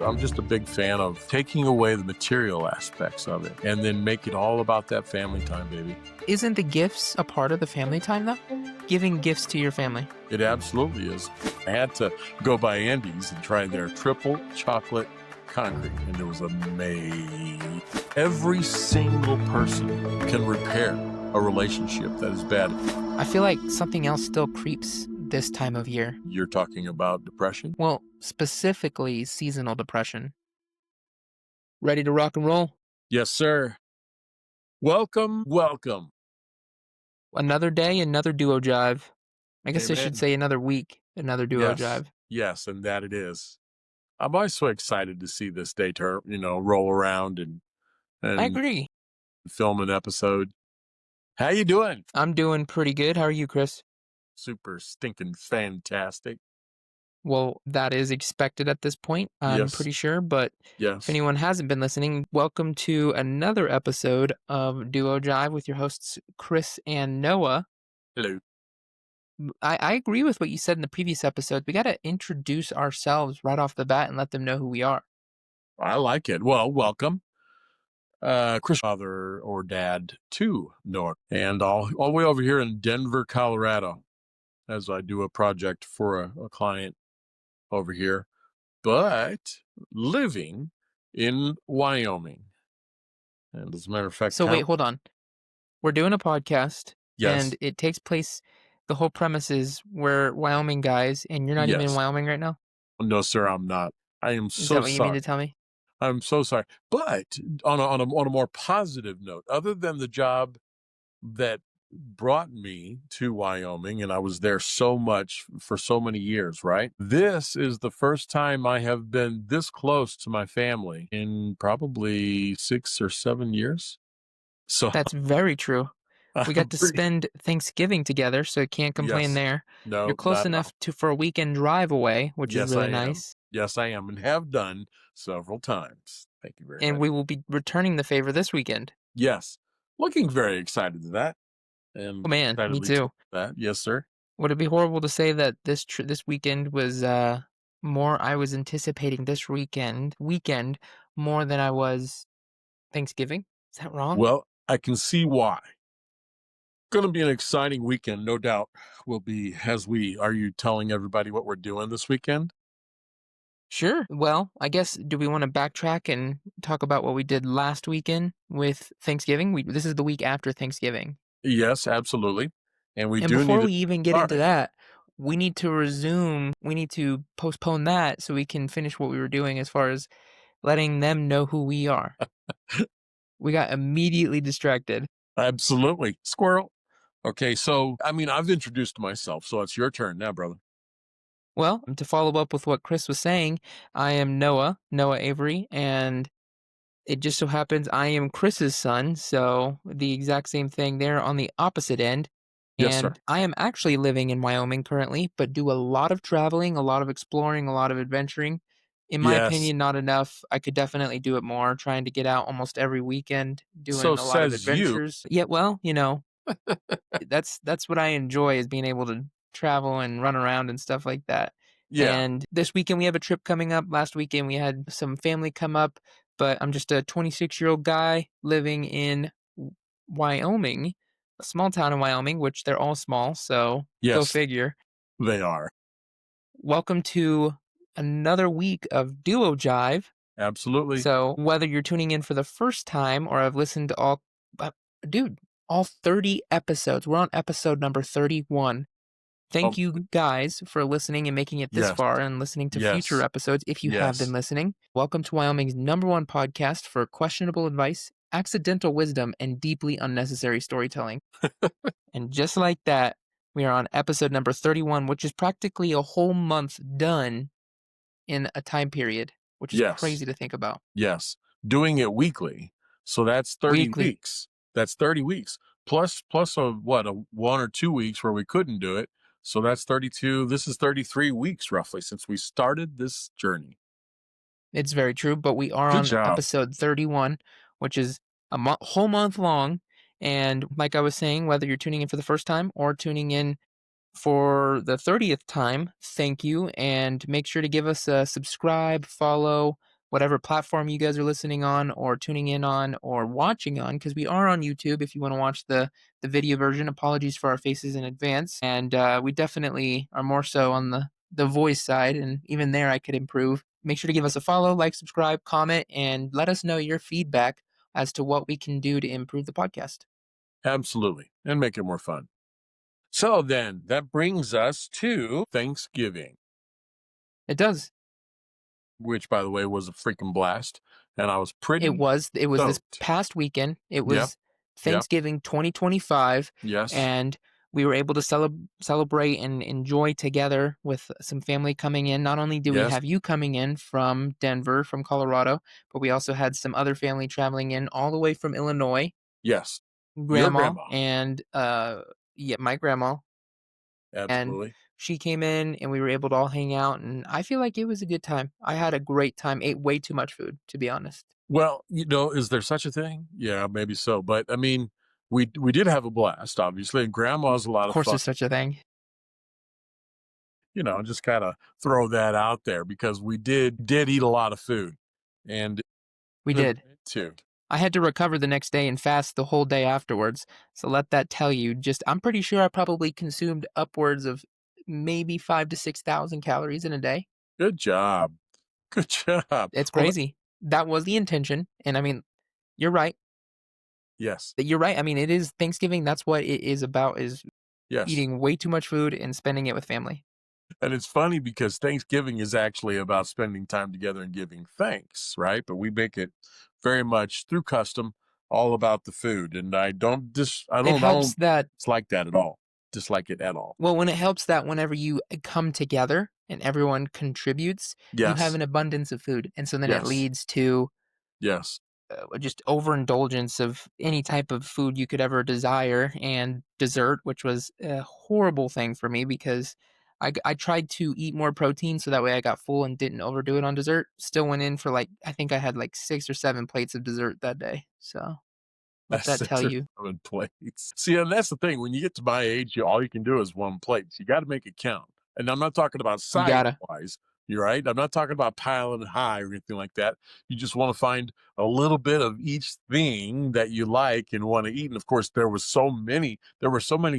I'm just a big fan of taking away the material aspects of it and then make it all about that family time, baby. Isn't the gifts a part of the family time, though? Giving gifts to your family. It absolutely is. I had to go by Andy's and try their triple chocolate concrete, and it was amazing. Every single person can repair a relationship that is bad. I feel like something else still creeps this time of year. You're talking about depression? Well, specifically seasonal depression. Ready to rock and roll? Yes, sir. Welcome, welcome. Another day, another duo jive. I guess I Amen. should say another week, another duo jive. Yes, and that it is. I'm always so excited to see this day roll around and I agree. film an episode. How you doing? I'm doing pretty good. How are you, Chris? Super stinking fantastic. Well, that is expected at this point, I'm Yes. pretty sure. But Yes. if anyone hasn't been listening, welcome to another episode of Duo Jive with your hosts, Chris and Noah. Hello. I agree with what you said in the previous episode. We got to introduce ourselves right off the bat and let them know who we are. I like it. Well, welcome. Chris, father or dad to Noah, and all the way over here in Denver, Colorado, as I do a project for a client over here, but living in Wyoming. And as a matter of fact, So wait, hold on. We're doing a podcast, yes, and it takes place. The whole premise is we're Wyoming guys, and you're not even in yes. Wyoming right now? No, sir, I'm not. I am Is so that what you mean sorry. to tell me? I'm so sorry. But on a more positive note, other than the job that brought me to Wyoming, and I was there so much for so many years, right? This is the first time I have been this close to my family in probably 6 or 7 years. So That's very true. We got to spend Thanksgiving together, so can't complain Yes. there. No, You're close not at all. enough for a weekend drive away, which Yes, is really I am. nice. Yes, I am, and have done several times. Thank you very And much. we will be returning the favor this weekend. Yes, looking very excited to that. And Oh man, me excitedly too. to that. Yes, sir. Would it be horrible to say that this weekend was more? I was anticipating this weekend more than I was Thanksgiving. Is that wrong? Well, I can see why. Going to be an exciting weekend, no doubt. Will be are you telling everybody what we're doing this weekend? Sure. Well, I guess, do we want to backtrack and talk about what we did last weekend with Thanksgiving? This is the week after Thanksgiving. Yes, absolutely. And we And do before need we even get All into right. that, we need to postpone that so we can finish what we were doing as far as letting them know who we are. We got immediately distracted. Absolutely. Squirrel. Okay, so I've introduced myself, so it's your turn now, brother. Well, to follow up with what Chris was saying, I am Noah Avery, and it just so happens I am Chris's son, so the exact same thing there on the opposite end. Yes, sir. And I am actually living in Wyoming currently, but do a lot of traveling, a lot of exploring, a lot of adventuring. In my Yes. opinion, not enough. I could definitely do it more, trying to get out almost every weekend, doing So a lot of says you. adventures. Yeah, well, that's what I enjoy, is being able to travel and run around and stuff like that. Yeah. And this weekend we have a trip coming up. Last weekend we had some family come up, but I'm just a 26-year-old guy living in Wyoming, a small town in Wyoming, which they're all small, so go Yes, figure. they are. Welcome to another week of Duo Jive. Absolutely. So whether you're tuning in for the first time or have listened to all 30 episodes, we're on episode number 31. Thank you guys for listening and making it this Yes. far and listening to future Yes. episodes if you have Yes. been listening. Welcome to Wyoming's #1 podcast for questionable advice, accidental wisdom, and deeply unnecessary storytelling. And just like that, we are on episode number 31, which is practically a whole month done in a time period, which is Yes. crazy to think about. Yes. Doing it weekly. So that's 30 Weekly. weeks. That's 30 weeks. Plus a 1 or 2 weeks where we couldn't do it. So that's 32. This is 33 weeks roughly since we started this journey. It's very true, but we are Good on job. episode 31, which is a whole month long. And like I was saying, whether you're tuning in for the first time or tuning in for the 30th time, thank you. And make sure to give us a subscribe, follow, whatever platform you guys are listening on or tuning in on or watching on, because we are on YouTube if you want to watch the video version. Apologies for our faces in advance. And we definitely are more so on the voice side, and even there I could improve. Make sure to give us a follow, like, subscribe, comment, and let us know your feedback as to what we can do to improve the podcast. Absolutely. And make it more fun. So then that brings us to Thanksgiving, It does. which, by the way, was a freaking blast. And I was pretty It was this stoked. past weekend. It Yep. was Yep. Thanksgiving 2025, Yes. and we were able to celebrate and enjoy together with some family coming in. Not only do we Yes. have you coming in from Denver, from Colorado, but we also had some other family traveling in all the way from Illinois, Yes. Your grandma grandma. and, yeah, my grandma, and Absolutely. she came in, and we were able to all hang out, and I feel like it was a good time. I had a great time, ate way too much food, to be honest. Well, is there such a thing? Yeah, maybe so. But I mean, we did have a blast, obviously, and grandma's a Of lot of course, fun. there's such a thing. Just kind of throw that out there because we did eat a lot of food. And We good did. too. I had to recover the next day and fast the whole day afterwards. So let that tell you, just I'm pretty sure I probably consumed upwards of maybe 5 to 6,000 calories in a day. Good job. Good job. It's Well, crazy. That was the intention. And I mean, you're right. yes. You're right. I mean, it is Thanksgiving. That's what it is about, is Yes. eating way too much food and spending it with family. And it's funny because Thanksgiving is actually about spending time together and giving thanks, right? But we make it very much through custom, all about the food. And It I helps don't that dislike that at all. Dislike it at all. Well, when it helps that whenever you come together and everyone contributes, you have Yes. an abundance of food. And so then it Yes. leads to Yes. just overindulgence of any type of food you could ever desire, and dessert, which was a horrible thing for me because I tried to eat more protein so that way I got full and didn't overdo it on dessert. Still went in for I think I had like 6 or 7 plates of dessert that day. So let That's that tell 6 or you. 7 plates. See, and that's the thing, when you get to my age, all you can do is 1 plate. So you gotta make it count. And I'm not talking about You gotta. size-wise, you're right? I'm not talking about piling high or anything like that. You just wanna find a little bit of each thing that you like and wanna eat, and of course, there were so many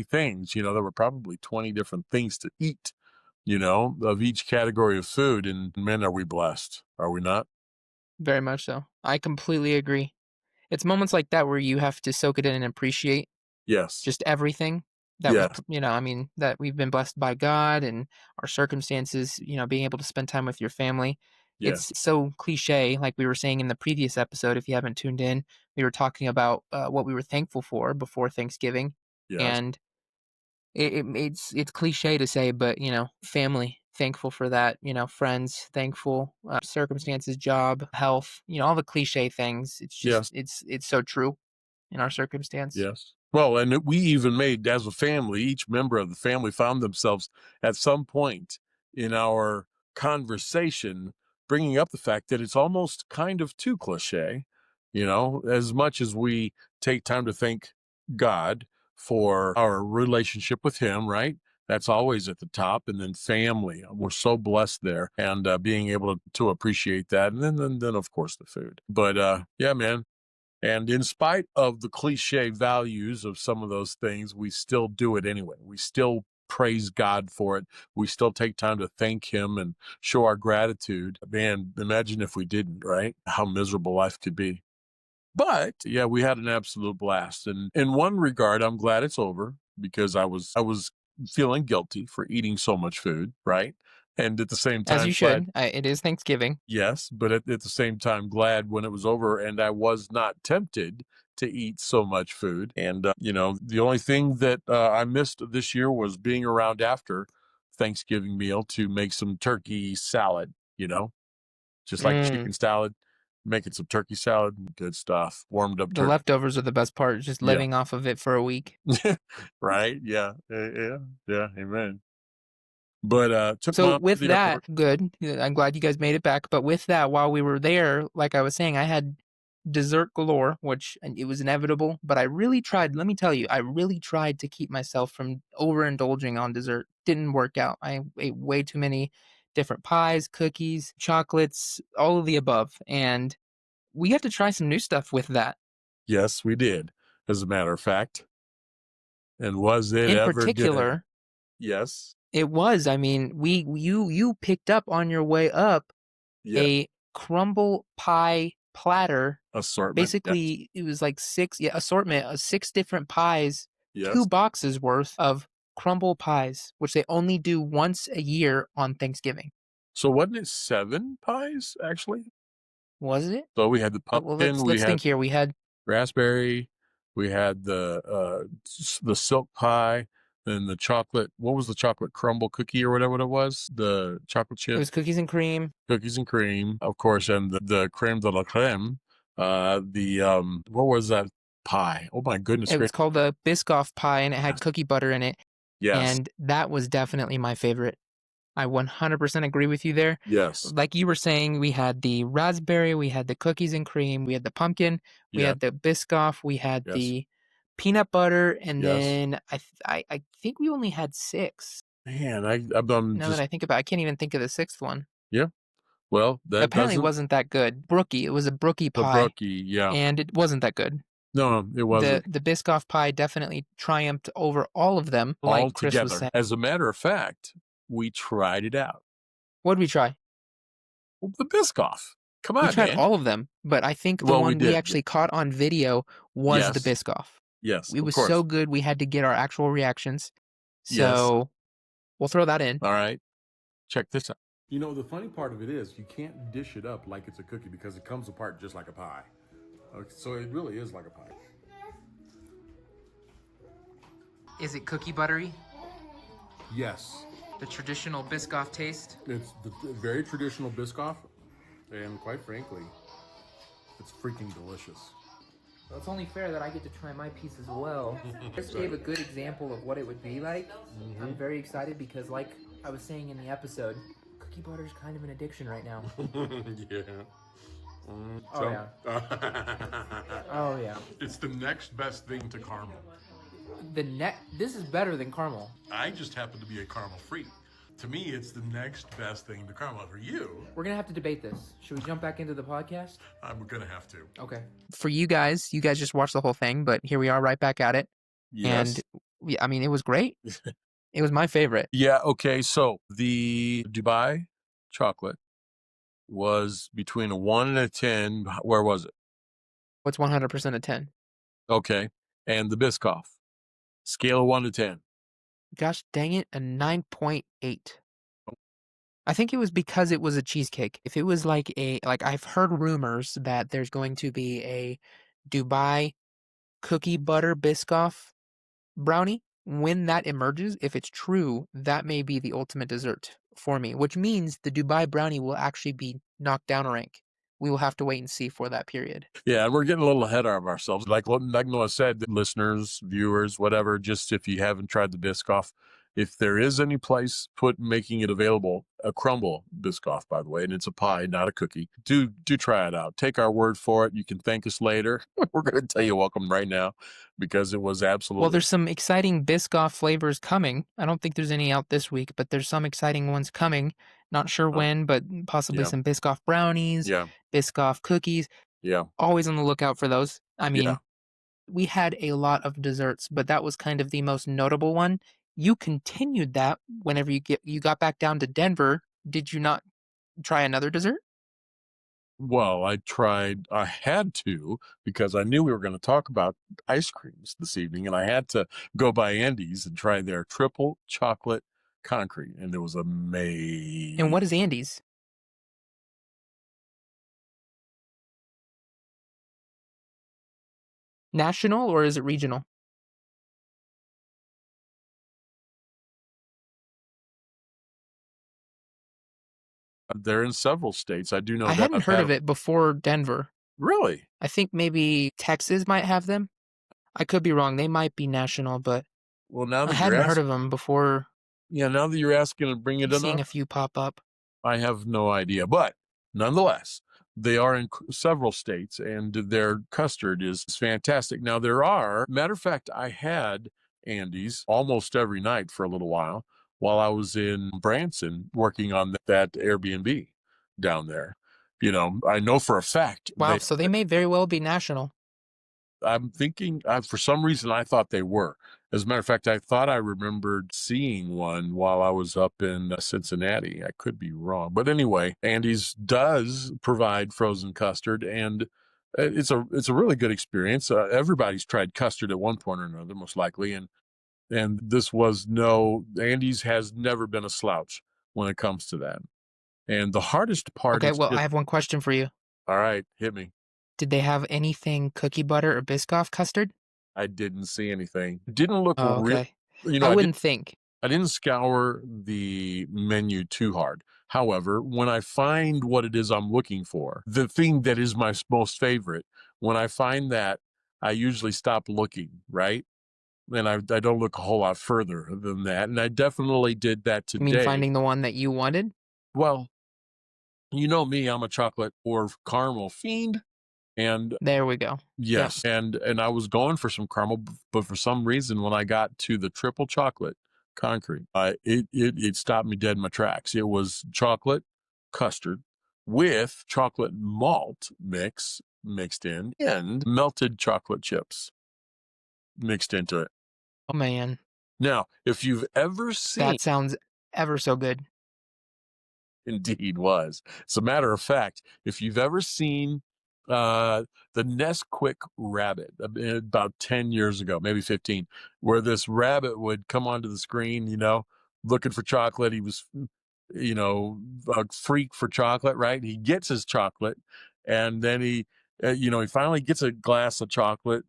things, there were probably 20 different things to eat, of each category of food, and man, are we blessed, are we not? Very much so. I completely agree. It's moments like that where you have to soak it in and appreciate Yes. just everything that Yes. I mean, that we've been blessed by God and our circumstances, being able to spend time with your family. Yes. It's so cliche, like we were saying in the previous episode. If you haven't tuned in, we were talking about what we were thankful for before Thanksgiving. Yes. And it's cliche to say, but family, thankful for that. Friends, thankful. Circumstances, job, health. All the cliche things. It's just Yes. it's so true in our circumstance. Yes. Well, and we even made, as a family, each member of the family found themselves at some point in our conversation bringing up the fact that it's almost kind of too cliche, as much as we take time to thank God for our relationship with Him, right? That's always at the top. And then family. We're so blessed there, and being able to appreciate that. And then, of course, the food. But yeah, man. And in spite of the cliche values of some of those things, we still do it anyway. We still praise God for it. We still take time to thank Him and show our gratitude. Man, imagine if we didn't, right? How miserable life could be. But yeah, we had an absolute blast. And in one regard, I'm glad it's over because I was feeling guilty for eating so much food, right? And at the same As you time, glad. should. It is Thanksgiving. Yes, but at the same time, glad when it was over and I was not tempted to eat so much food. And, the only thing that I missed this year was being around after Thanksgiving meal to make some turkey salad, just like Mm, chicken salad, making some turkey salad, good stuff. Warmed up the turkey. leftovers are the best part, just Yeah. living off of it for a week. Right. Yeah. Yeah. Yeah. Amen. But took So mom to with the that, airport. good. Yeah, I'm glad you guys made it back. But with that, while we were there, like I was saying, I had dessert galore, which and it was inevitable. But I really tried. Let me tell you, I really tried to keep myself from overindulging on dessert. Didn't work out. I ate way too many different pies, cookies, chocolates, all of the above. And we got to try some new stuff with that. Yes, we did, as a matter of fact. And was it In ever good? particular, Yes. it was. I mean, you picked up on your way up Yeah. a Crumbl pie platter. Assortment. Yes. Basically, it was like assortment of 6 different pies, 2 Yes. boxes worth of Crumbl pies, which they only do once a year on Thanksgiving. So wasn't it 7 pies, actually? Was it? So we had the Well, pumpkin, we let's had think here. We had raspberry, we had the silk pie, then the chocolate. What was the chocolate crumble cookie or whatever it was? The chocolate it chip was cookies and cream. cookies and cream, of course, and the creme de la creme. What was that pie? Oh my goodness It was gracious! called the Biscoff pie, and it had Yes, cookie butter in it. yes, And that was definitely my favorite. I 100% agree with you there. yes, Like you were saying, we had the raspberry, we had the cookies and cream, we had the pumpkin, we yeah, had the Biscoff, we had yes, the peanut butter, and yes. then I think we only had 6. Man, I'm Now that just I think about it, I can't even think of the 6th one. yeah. Well, that Apparently, it doesn't wasn't that good. Brookie, it was a Brookie the pie, brookie. Yeah, and it wasn't that good. no, it The wasn't. the Biscoff pie definitely triumphed over all of them, like All Chris was together. saying. As a matter of fact, we tried it out. What did we try? Well, the Biscoff. Come We on, tried man. all of them, but I think the Well, we one we did. actually caught on video was the Yes, Biscoff. yes, It of was so course. good, we had to get our actual reactions. Yes. So, we'll throw that in. All right. Check this out. You know, the funny part of it is you can't dish it up like it's a cookie because it comes apart just like a pie. Okay, so it really is like a pie. Is it cookie buttery? Yes. The traditional Biscoff taste? It's the very traditional Biscoff, and quite frankly, it's freaking delicious. Well, it's only fair that I get to try my piece as well. Chris gave a good example of what it would be like. I'm very excited because, like I was saying in the episode, cookie butter is kind of an addiction right now. Yeah. Oh, yeah. Oh, yeah. It's the next best thing to caramel. This is better than caramel. I just happen to be a caramel freak. To me, it's the next best thing to caramel. For you, We're going to have to debate this. Should we jump back into the podcast? I'm gonna have to. Okay. For you guys just watched the whole thing, but here we are right back at it. Yes. And I mean, it was great. It was my favorite. Yeah. Okay. So the Dubai chocolate was between a 1 and a 10. Where was it? What's 100% a 10? Okay. And the Biscoff, scale of 1 to 10. Gosh dang it, a 9.8. I think it was because it was a cheesecake. If it was like I've heard rumors that there's going to be a Dubai cookie butter Biscoff brownie. When that emerges, if it's true, that may be the ultimate dessert for me, which means the Dubai brownie will actually be knocked down a rank. We will have to wait and see for that period. Yeah, and we're getting a little ahead of ourselves. Like Noah said, listeners, viewers, whatever, just if you haven't tried the Biscoff, if there is any place making it available, a Crumbl Biscoff, by the way, and it's a pie, not a cookie, do try it out. Take our word for it. You can thank us later. We're going to tell you welcome right now because it was absolutely. Well, there's some exciting Biscoff flavors coming. I don't think there's any out this week, but there's some exciting ones coming. Not sure when, but possibly some Biscoff brownies, Biscoff cookies. Yeah. Always on the lookout for those. I mean, we had a lot of desserts, but that was kind of the most notable one. You continued that whenever you got back down to Denver. Did you not try another dessert? Well, I had to because I knew we were going to talk about ice creams this evening, and I had to go by Andy's and try their triple chocolate concrete, and it was amazing. And what is Andy's? National or is it regional? They're in several states. I do know I that. hadn't heard of it before Denver. Really? I think maybe Texas might have them. I could be wrong. They might be national, but Well, now I that hadn't heard of them before now that you're asking to bring it seeing up, a few pop up. I have no idea. But nonetheless, they are in several states, and their custard is fantastic. Now, matter of fact, I had Andy's almost every night for a little while while I was in Branson working on that Airbnb down there. I know for a fact Wow, they so they may very well be national. I'm thinking, for some reason, I thought they were. As a matter of fact, I thought I remembered seeing one while I was up in Cincinnati. I could be wrong. But anyway, Andy's does provide frozen custard, and it's a really good experience. Everybody's tried custard at one point or another, most likely, and this was no Andy's has never been a slouch when it comes to that. And the hardest part Okay, is well, I just, have one question for you. all right, hit me. Did they have anything cookie butter or Biscoff custard? I didn't see anything. Didn't look Oh, real. okay. You I know, wouldn't think. I didn't scour the menu too hard. However, when I find what it is I'm looking for, the thing that is my most favorite, when I find that, I usually stop looking, right? And I don't look a whole lot further than that. And I definitely did that You mean today. finding the one that you wanted? Well, you know me, I'm a chocolate or caramel fiend. And There we go. Yep. yes, and I was going for some caramel, but for some reason, when I got to the triple chocolate concrete, it stopped me dead in my tracks. It was chocolate custard with chocolate malt mixed in and melted chocolate chips mixed into it. Oh, man. Now, if you've ever seen, That sounds ever so good. indeed was. As a matter of fact, if you've ever seen the Nesquik rabbit about 10 years ago, maybe 15, where this rabbit would come onto the screen, looking for chocolate. He was, a freak for chocolate, right? He gets his chocolate and then he finally gets a glass of chocolate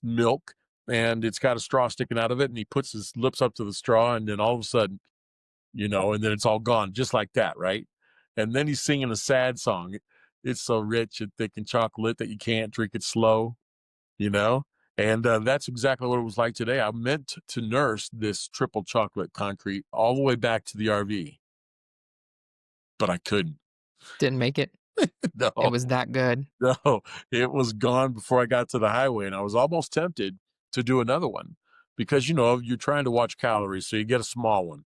milk and it's got a straw sticking out of it and he puts his lips up to the straw and then all of a sudden, and then it's all gone just like that, right? And then he's singing a sad song. It's so rich and thick and chocolate that you can't drink it slow, you know? And that's exactly what it was like today. I meant to nurse this triple chocolate concrete all the way back to the RV, but I couldn't. Didn't make it. It No, was that good. no, it was gone before I got to the highway. And I was almost tempted to do another one because, you're trying to watch calories. So you get a small one.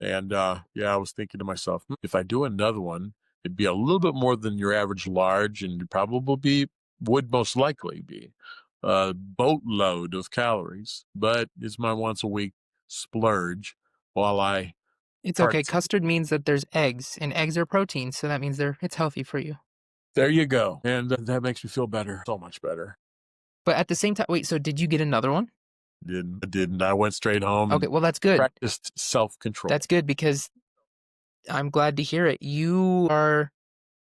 And yeah, I was thinking to myself, if I do another one, it'd be a little bit more than your average large, and it'd probably would most likely be a boatload of calories. But it's my once a week splurge while I It's part. okay. Custard means that there's eggs, and eggs are protein, so that means it's healthy for you. There you go, and that makes me feel better, so much better. But at the same time, wait, so did you get another one? Didn't I went straight home Okay, and well, that's good. practiced self control. That's good because I'm glad to hear it. You are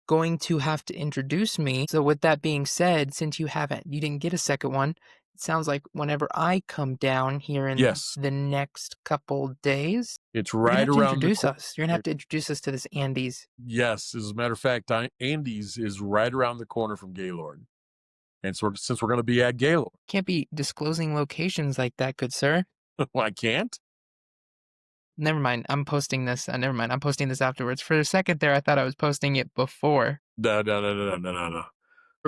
going to have to introduce me. So with that being said, since you didn't get a second one, it sounds like whenever I come down here in Yes, the next couple days, it's you're gonna right have to around the introduce corner. us. You're gonna have to introduce us to this Andes. Yes, as a matter of fact, Andy's is right around the corner from Gaylord. And so since we're going to be at Gaylord, Can't be disclosing locations like that, good sir. well, I can't. Never mind. I'm posting this. Never mind. I'm posting this afterwards. For a second there, I thought I was posting it before. No, no, no, no, no, no, no.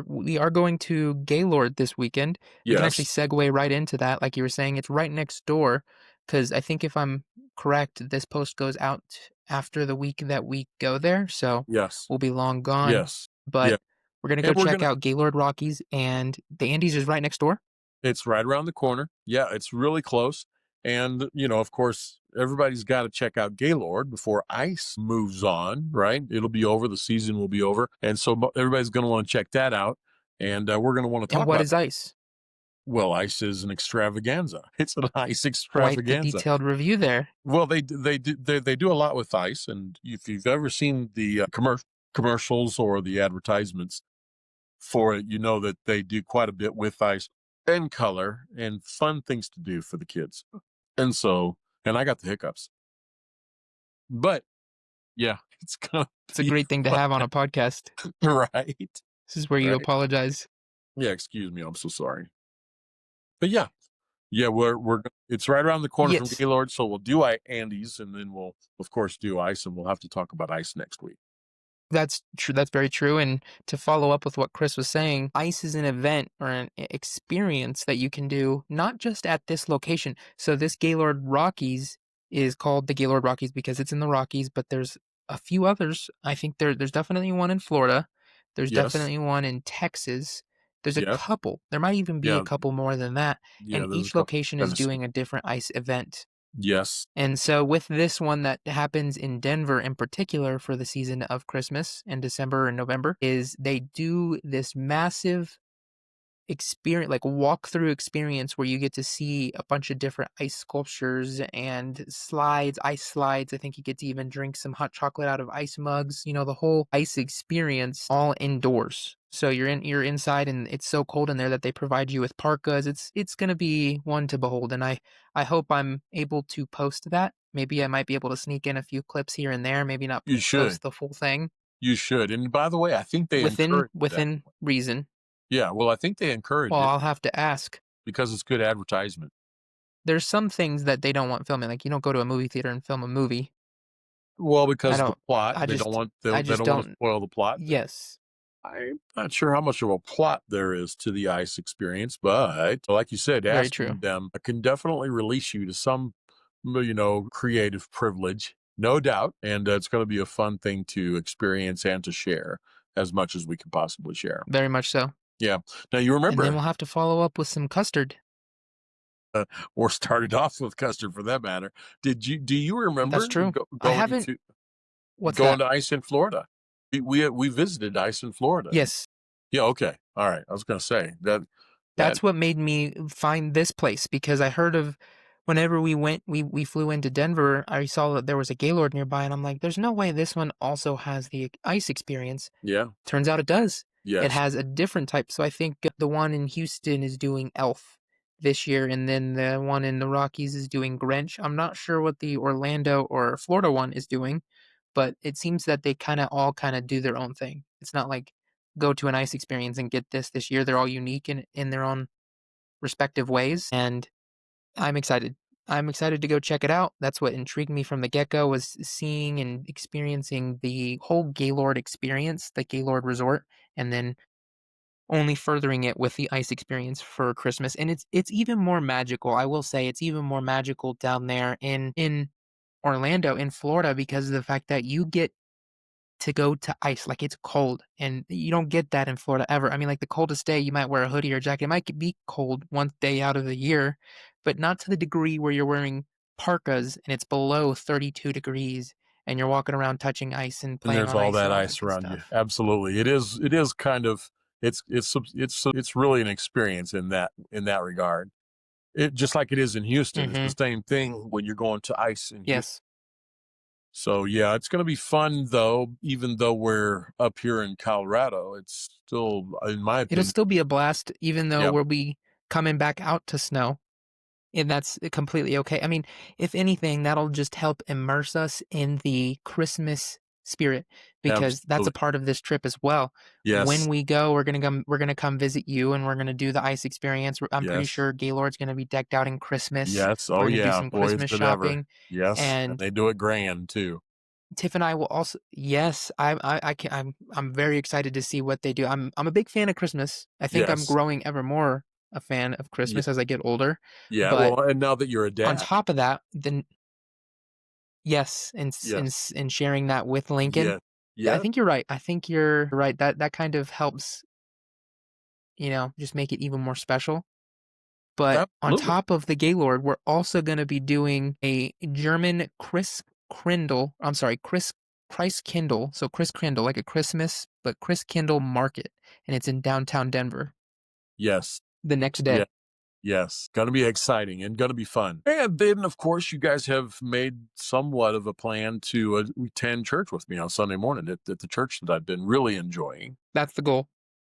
We are going to Gaylord this weekend. We can actually Yes, segue right into that. Like you were saying, it's right next door. Because I think if I'm correct, this post goes out after the week that we go there. So yes, we'll be long gone. yes, yeah. But we're going to go And we're check gonna. out Gaylord Rockies. And the Andes is right next door. It's right around the corner. Yeah, it's really close. And of course, everybody's got to check out Gaylord before ice moves on. Right? It'll be over. The season will be over, and so everybody's going to want to check that out. And we're going to want to And talk what about. is ice? Well, ice is an extravaganza. It's an ice Quite the extravaganza. detailed review there. Well, they do a lot with ice, and if you've ever seen the commercials or the advertisements for it, you know that they do quite a bit with ice and color and fun things to do for the kids. And I got the hiccups, but yeah, it's gonna It's a be great thing to fun. have on a podcast. Right, This is where you right. apologize. Yeah, excuse me, I'm so sorry. But yeah, we're it's right around the corner from Yes. Gaylord, so we'll do Andes, and then we'll of course do ice, and we'll have to talk about ice next week. That's true. That's very true. And to follow up with what Chris was saying, ice is an event or an experience that you can do not just at this location. So this Gaylord Rockies is called the Gaylord Rockies because it's in the Rockies, but there's a few others. I think there's definitely one in Florida. There's Yes. definitely one in Texas. There's a Yes. couple. There might even be a Yeah. couple more than that. Yeah. And There's a each couple location in is Tennessee. doing a different ice event. Yes. And so with this one that happens in Denver in particular for the season of Christmas in December and November is they do this massive experience, like walk-through experience where you get to see a bunch of different ice sculptures and slides, ice slides. I think you get to even drink some hot chocolate out of ice mugs, the whole ice experience all indoors. So you're inside and it's so cold in there that they provide you with parkas. It's going to be one to behold, and I hope I'm able to post that. Maybe I might be able to sneak in a few clips here and there, maybe not You should. post the full thing You should. And by the way, I think they within encourage that. within reason. Yeah. Well, I think they encourage Well, it I'll have to ask. because it's good advertisement. There's some things that they don't want filming, like, you don't go to a movie theater and film a movie. Well, I because the don't plot, I just I they just don't want to don't. spoil the plot. Yes, I'm not sure how much of a plot there is to the ice experience, but like you said, very true. asking them can definitely release you to some, creative privilege, no doubt. And it's going to be a fun thing to experience and to share as much as we can possibly share. Very much so. Yeah. Now you And then remember, we'll have to follow up with some custard. or started off with Custard for that matter. Do you That's remember true. I going haven't to what's that? ice in Florida? We visited ice in Florida. Yes. Yeah. Okay. All right. I was going to say that. That's what made me find this place because I heard of whenever we flew into Denver, I saw that there was a Gaylord nearby, and I'm like, "There's no way this one also has the ice experience." Yeah. Turns out it does. It Yes. has a different type. So I think the one in Houston is doing Elf this year, and then the one in the Rockies is doing Grinch. I'm not sure what the Orlando or Florida one is doing, but it seems that they all kind of do their own thing. It's not like go to an ice experience and get this year. They're all unique in their own respective ways, and I'm excited. I'm excited to go check it out. That's what intrigued me from the get-go was seeing and experiencing the whole Gaylord experience, the Gaylord Resort, and then only furthering it with the ice experience for Christmas. And it's even more magical. I will say it's even more magical down there in Orlando, in Florida, because of the fact that you get to go to ice, like, it's cold, and you don't get that in Florida ever. I mean, like, the coldest day, you might wear a hoodie or a jacket. It might be cold one day out of the year, but not to the degree where you're wearing parkas and it's below 32 degrees and you're walking around touching ice and And playing there's on all ice that and all that ice good around you. stuff. Absolutely. It is kind of it's really an experience in that regard. It just like it is in Houston. It's the Mhm. same thing when you're going to ice in Houston. Yes. So yeah, it's going to be fun though. Even though we're up here in Colorado, it's still, in my It'll opinion, still be a blast even though yeah, we'll be coming back out to snow. And that's completely okay. I mean, if anything, that'll just help immerse us in the Christmas spirit because that's a absolutely, part of this trip as well. When yes, we go, we're gonna come visit you and we're gonna do the ice experience. I'm pretty yes, sure Gaylord's gonna be decked out in Christmas. yes. We're Oh gonna do yeah, some boy, is Christmas it ever? shopping. Yes, and And they do it grand too. Tiff and I will also yes, I can I'm very excited to see what they do. I'm a big fan of Christmas. I think I'm Yes, growing ever more a fan of yeah, Christmas as I get older. yeah. But Well, and now that you're a on dad, top of that, then yes, yes, and sharing that with Lincoln. yeah, I yeah, think you're right. I think you're right. That kind of helps, just make it even more special. But on absolutely. top of the Gaylord, we're also gonna be doing a German Chris Kindle, so Chris Kindle, like a Christmas, but Chris Kindle market, and it's in downtown Denver Yes, the next yeah. day. Yes, gonna be exciting and gonna be fun. And then, of course, you guys have made somewhat of a plan to attend church with me on Sunday morning at the church that I've been really enjoying, That's the goal.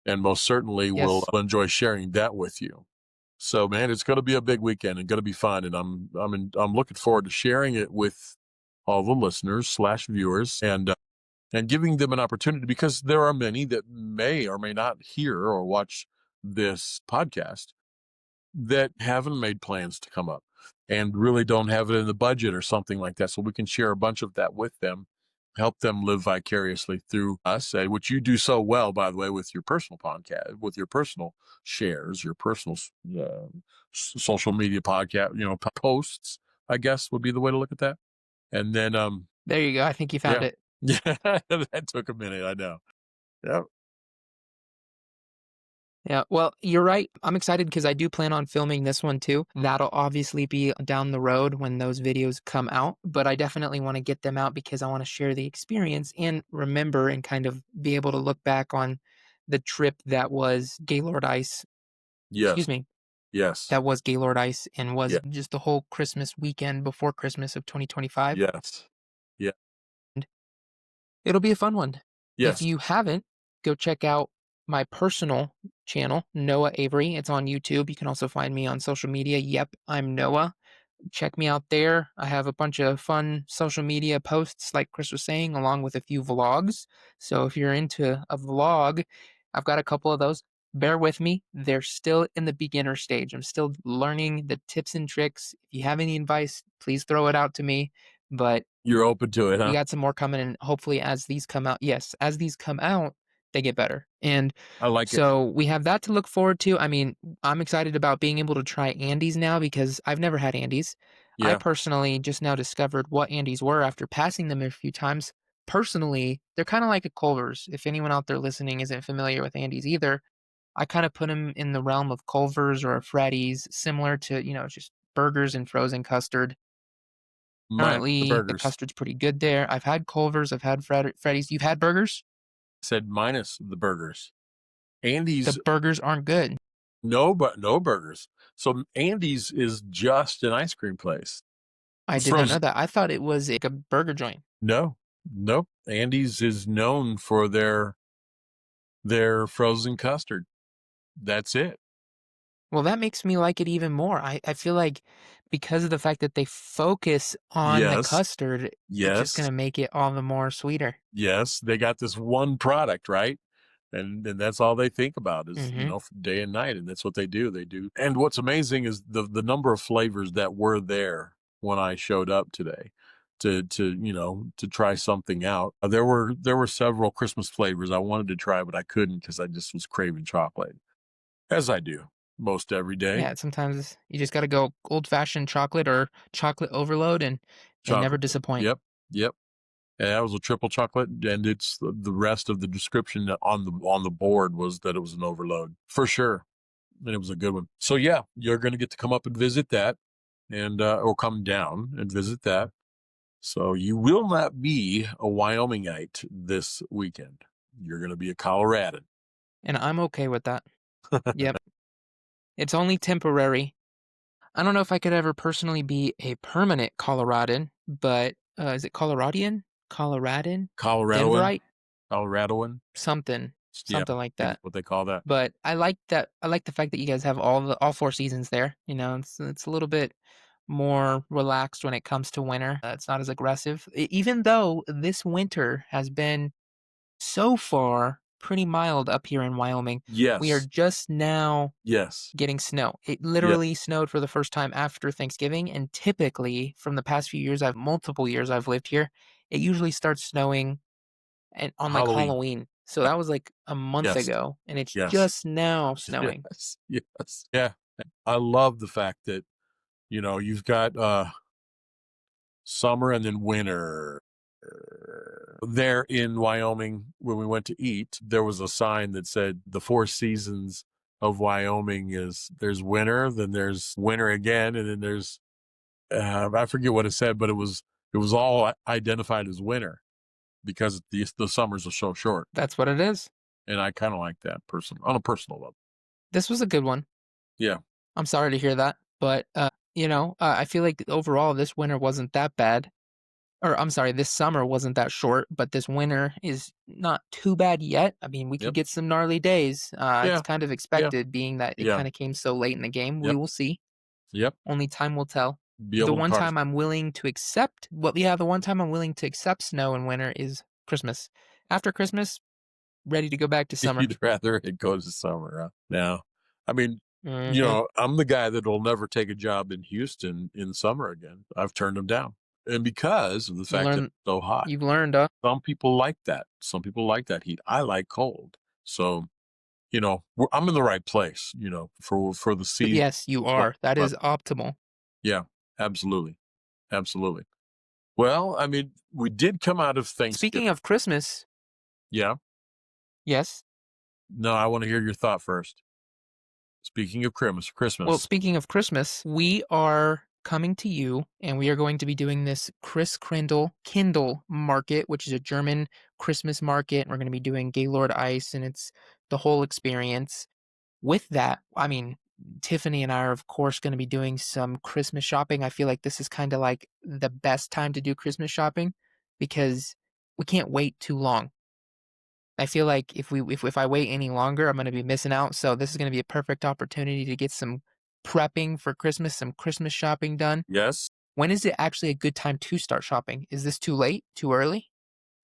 and most certainly will Yes. enjoy sharing that with you. So, man, it's gonna be a big weekend and gonna be fun, and I'm looking forward to sharing it with all the listeners slash viewers and giving them an opportunity because there are many that may or may not hear or watch this podcast that haven't made plans to come up and really don't have it in the budget or something like that. So we can share a bunch of that with them, help them live vicariously through us, which you do so well, by the way, with your personal podcast, with your personal shares, your personal social media podcast, posts. I guess would be the way to look at that. And then, There you go. I think you found yeah, it. yeah, that took a minute. I know. Yep. Yeah, well, you're right. I'm excited because I do plan on filming this one too. That'll obviously be down the road when those videos come out, but I definitely want to get them out because I want to share the experience and remember and kind of be able to look back on the trip that was Gaylord Ice. Excuse Yes. me, Yes. that was Gaylord Ice and was Yeah. just the whole Christmas weekend before Christmas of 2025. Yes. Yeah. It'll be a fun one. If Yes. you haven't, go check out my personal channel, Noah Avery. It's on YouTube. You can also find me on social media. Yep, I'm Noah. Check me out there. I have a bunch of fun social media posts, like Chris was saying, along with a few vlogs. So if you're into a vlog, I've got a couple of those. Bear with me. They're still in the beginner stage. I'm still learning the tips and tricks. If you have any advice, please throw it out to me. But You're open to it, we huh? got some more coming, and hopefully as these come out, yes, as these come out, they get better. And I like it. so we have that to look forward to. I mean, I'm excited about being able to try Andes now because I've never had Andes. I Yeah. personally just now discovered what Andes were after passing them a few times. Personally, they're kind of like a Culver's. If anyone out there listening isn't familiar with Andes either, I kind of put them in the realm of Culver's or a Freddy's, similar to, just burgers and frozen custard. Minus the Apparently, the burgers. custard's pretty good there. I've had Culver's, I've had Freddy's. You've had burgers? Said minus the burgers. The Andy's burgers aren't good. no burgers. So Andy's is just an ice cream place. I did not know Frozen. that. I thought it was like a burger joint. No. Nope. Andy's is known for their frozen custard. That's it. Well, that makes me like it even more. I feel like because of the fact that they focus on the Yes. custard, it's just Yes. gonna make it all the more sweeter. Yes. They got this one product, right? And that's all they think about is, Mhm. day and night. And that's what they do. They do. And what's amazing is the number of flavors that were there when I showed up today to try something out. There were several Christmas flavors I wanted to try, but I couldn't because I just was craving chocolate, as I do most every day. Yeah, sometimes you just gotta go old-fashioned chocolate or chocolate overload, and they never Chocolate. disappoint. Yep. Yep. And that was a triple chocolate, and it's the rest of the description on the board was that it was an overload for sure, and it was a good one. So yeah, you're going to get to come up and visit that, and or come down and visit that. So you will not be a Wyomingite this weekend. You're going to be a Coloradan. And I'm okay with that. Yep. It's only temporary. I don't know if I could ever personally be a permanent Coloradan, but is it Coloradian? Coloradan? Coloradoan, Denverite? Coloradoan. Something. Yeah, Something like I think that. that's what they call that. But I like that. I like the fact that you guys have all four seasons there. It's a little bit more relaxed when it comes to winter. It's not as aggressive. Even though this winter has been so far pretty mild up here in Wyoming. We are Yes, just now yes, getting snow. It yeah. literally snowed for the first time after Thanksgiving, and typically from the past few years, multiple years I've lived here, it usually starts snowing and on like Halloween. Halloween. So Yeah. that was like a month Yes, ago, and it's yes, just now snowing. yes, yes. Yeah, I love the fact that you've got summer and then winter. There in Wyoming, when we went to eat, there was a sign that said the four seasons of Wyoming is there's winter, then there's winter again, and then there's I forget what it said, but it was all identified as winter because the summers are so short, That's what it is. and I kind of like that person on a personal level. This was a good one. Yeah. I'm sorry to hear that, but I feel like overall this winter wasn't that bad. Or I'm sorry, this summer wasn't that short, but this winter is not too bad yet. I mean, we could Yep. get some gnarly days. It's Yeah. kind of Yeah. expected, being that it Yeah. kind of came so late in the game. We Yep. will see. Yep. Only time will tell. Be The able to one cars. time I'm willing to accept, well, yeah, the one time I'm willing to accept snow in winter is Christmas. After Christmas, ready to go back to summer. You'd rather it go to summer, huh? Now, I mean, Hmm. I'm the guy that will never take a job in Houston in summer again. I've turned them down. And because of the You fact that learn, it's so hot. you've learned. Some people like that. Some people like that heat. I like cold. So, I'm in the right place, for the season. Yes, you are. That But is optimal. yeah, absolutely. Absolutely. Well, I mean, we did come out of Speaking Thanksgiving. of Christmas, Yeah. yes. No, I want to hear your thought first. Speaking of Christmas, Well, Christmas. speaking of Christmas, we are coming to you and we are going to be doing this Chris Kindle market, which is a German Christmas market. And we're going to be doing Gaylord Ice and it's the whole experience. With that, I mean, Tiffany and I are, of course, going to be doing some Christmas shopping. I feel like this is kind of like the best time to do Christmas shopping because we can't wait too long. I feel like if I wait any longer, I'm gonna be missing out, so this is gonna be a perfect opportunity to get some prepping for Christmas, some Christmas shopping done. Yes. When is it actually a good time to start shopping? Is this too late? Too early?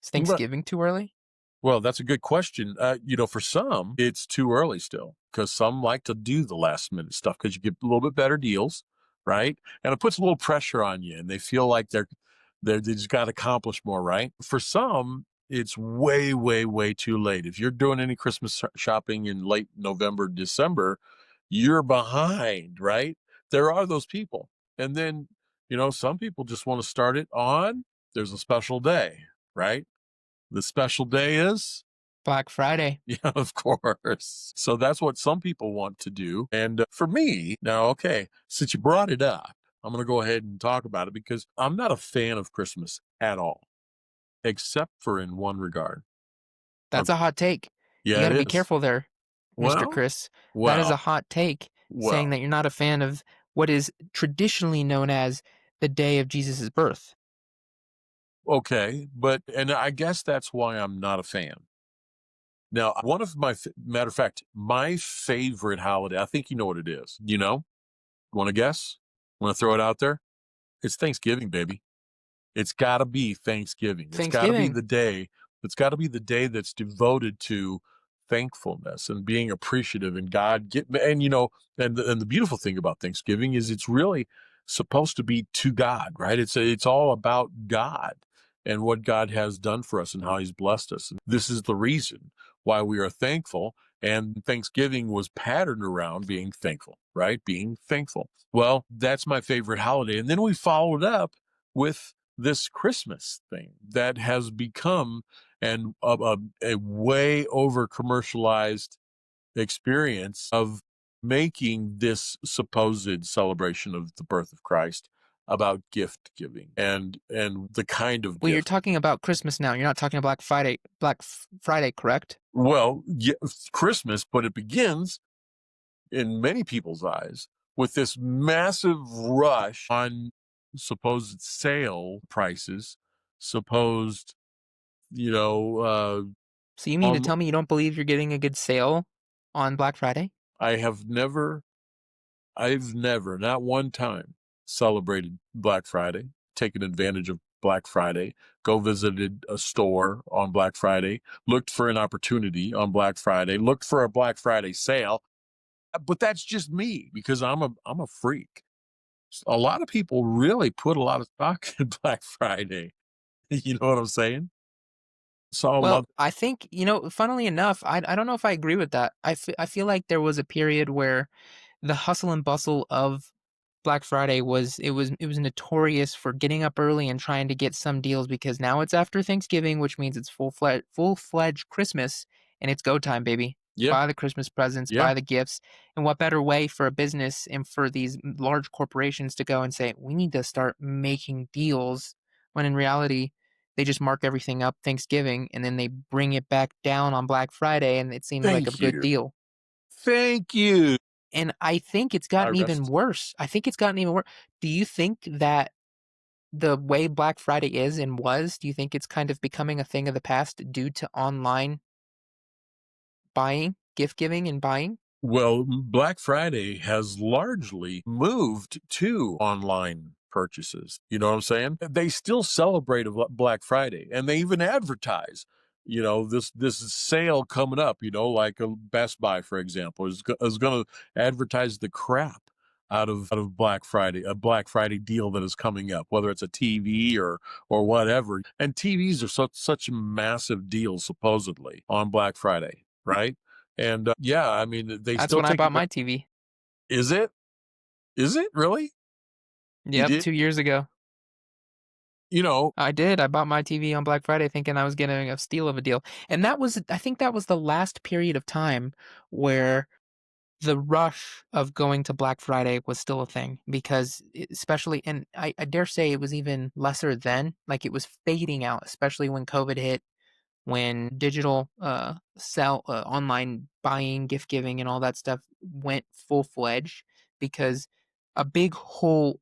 Is But Thanksgiving too early? well, that's a good question. For some, it's too early still because some like to do the last minute stuff because you get a little bit better deals, right? And it puts a little pressure on you, and they feel like they just got to accomplish more, right? For some, it's way, way, way too late. If you're doing any Christmas shopping in late November, December, you're behind, right? There are those people, and then some people just want to start it on. There's a special day, right? The special day is Black Friday. yeah, of course. So that's what some people want to do. And for me, now, okay, since you brought it up, I'm going to go ahead and talk about it because I'm not a fan of Christmas at all, except for in one regard. That's Okay. a hot take. You Yeah, it gotta be is. careful there, Mr. Well, Chris. That is well, a hot take, saying well, that you're not a fan of what is traditionally known as the day of Jesus' birth. okay. And I guess that's why I'm not a fan. Now, one of matter of fact, my favorite holiday, I think you know what it is. Want to guess? Want to throw it out there? It's Thanksgiving, baby. It's gotta be Thanksgiving. It's gotta be Thanksgiving. the day. It's gotta be the day that's devoted to thankfulness and being appreciative and God get and the beautiful thing about Thanksgiving is it's really supposed to be to God, right? It's all about God and what God has done for us and how he's blessed us. And this is the reason why we are thankful. And Thanksgiving was patterned around being thankful, right? Being thankful. Well, that's my favorite holiday. And then we followed up with this Christmas thing that has become a way over commercialized experience of making this supposed celebration of the birth of Christ about gift giving and the kind of Well, you're gift. talking about Christmas now. You're not talking about Friday, correct? Well, yeah, Christmas, but it begins in many people's eyes with this massive rush on supposed sale prices, supposed you know, So you mean to on tell me you don't believe you're getting a good sale on Black Friday? I have never I've never, not one time, celebrated Black Friday, taken advantage of Black Friday, go visited a store on Black Friday, looked for an opportunity on Black Friday, looked for a Black Friday sale. But that's just me because I'm a freak. A lot of people really put a lot of stock in Black Friday. You know what I'm saying? Saw a Well, lot. I think, funnily enough, I don't know if I agree with that. I feel like there was a period where the hustle and bustle of Black Friday was notorious for getting up early and trying to get some deals because now it's after Thanksgiving, which means it's full-fledged Christmas and it's go time, baby. Yeah, Buy the Christmas presents, yeah. buy the gifts. And what better way for a business and for these large corporations to go and say, we need to start making deals when in reality they just mark everything up Thanksgiving and then they bring it back down on Black Friday and it seems like a Thank good you. deal. Thank you. And I think it's I gotten even rest. worse. I think it's gotten even worse. Do you think that the way Black Friday is and was, do you think it's kind of becoming a thing of the past due to online buying, gift giving and buying? Well, Black Friday has largely moved to online purchases. You know what I'm saying? They still celebrate a Black Friday and they even advertise, this sale coming up, like a Best Buy, for example, is going to advertise the crap out of Black Friday, a Black Friday deal that is coming up, whether it's a TV or whatever. And TVs are such massive deals supposedly on Black Friday, right? And yeah, I mean, they That's still when I take bought advan my TV. Is it? Is it really? You Yep, did? 2 years ago. You know, I did. I bought my TV on Black Friday thinking I was getting a steal of a deal. And I think that was the last period of time where the rush of going to Black Friday was still a thing because especially, and I dare say it was even lesser then, like it was fading out, especially when COVID hit, when digital online buying, gift giving, and all that stuff went full fledged because a big whole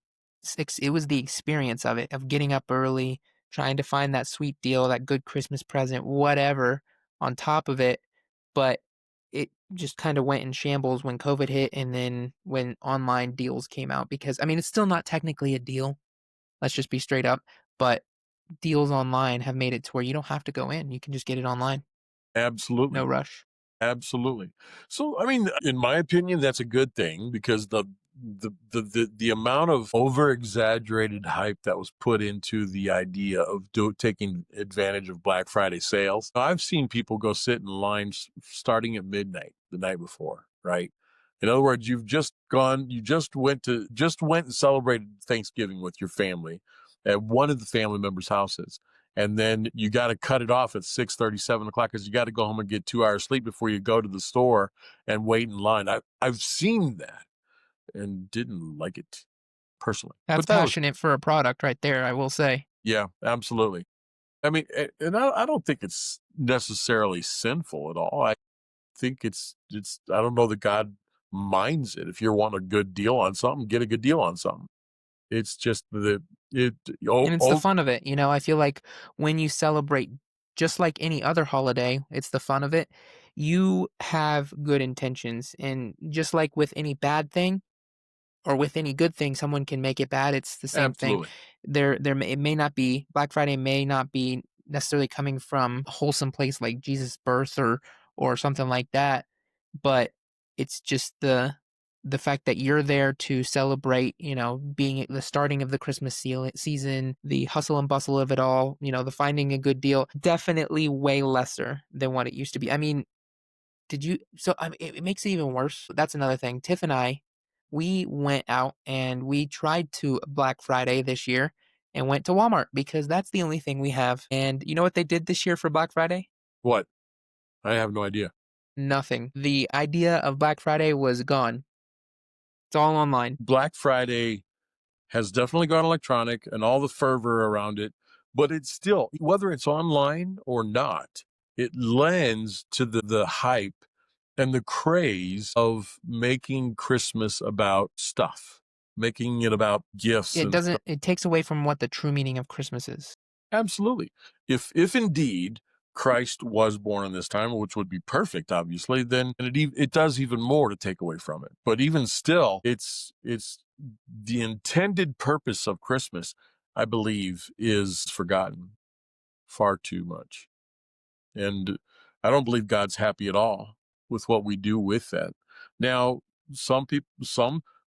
it was the experience of it, of getting up early, trying to find that sweet deal, that good Christmas present, whatever on top of it. But it just kind of went in shambles when COVID hit and then when online deals came out because I mean it's still not technically a deal. Let's just be straight up, but deals online have made it to where you don't have to go in. You can just get it online. No absolutely. rush. Absolutely. So, I mean, in my opinion, that's a good thing because the amount of over exaggerated hype that was put into the idea of taking advantage of Black Friday sales. I've seen people go sit in lines starting at midnight the night before, right? In other words, you just went and celebrated Thanksgiving with your family at one of the family members' houses, and then you got to cut it off at 6:30, 7 o'clock because you got to go home and get 2 hours sleep before you go to the store and wait in line. I've seen that and didn't like it personally, That's but that was, passionate for a product right there, I will say. yeah, absolutely. I mean, and I don't think it's necessarily sinful at all. I think I don't know that God minds it. If you want a good deal on something, get a good deal on something. It's just the it And it's the fun of it. I feel like when you celebrate just like any other holiday, it's the fun of it. You have good intentions. And just like with any bad thing, or with any good thing, someone can make it bad. It's the same thing. absolutely. It may not be Black Friday may not be necessarily coming from a wholesome place like Jesus' birth or something like that, but it's just the fact that you're there to celebrate, being at the starting of the Christmas season, the hustle and bustle of it all, the finding a good deal, definitely way lesser than what it used to be. I mean, did you so, I mean, it makes it even worse. That's another thing. Tiff and I, we went out and we tried to Black Friday this year and went to Walmart because that's the only thing we have. And you know what they did this year for Black Friday? What? I have no idea. Nothing. The idea of Black Friday was gone. It's all online. Black Friday has definitely gone electronic and all the fervor around it, but it's still, whether it's online or not, it lends to the hype and the craze of making Christmas about stuff, making it about gifts It and doesn't stuff. it takes away from what the true meaning of Christmas is. Absolutely. If indeed Christ was born in this time, which would be perfect, obviously, then it does even more to take away from it. But even still, it's the intended purpose of Christmas, I believe, is forgotten far too much. And I don't believe God's happy at all with what we do with that. Now, some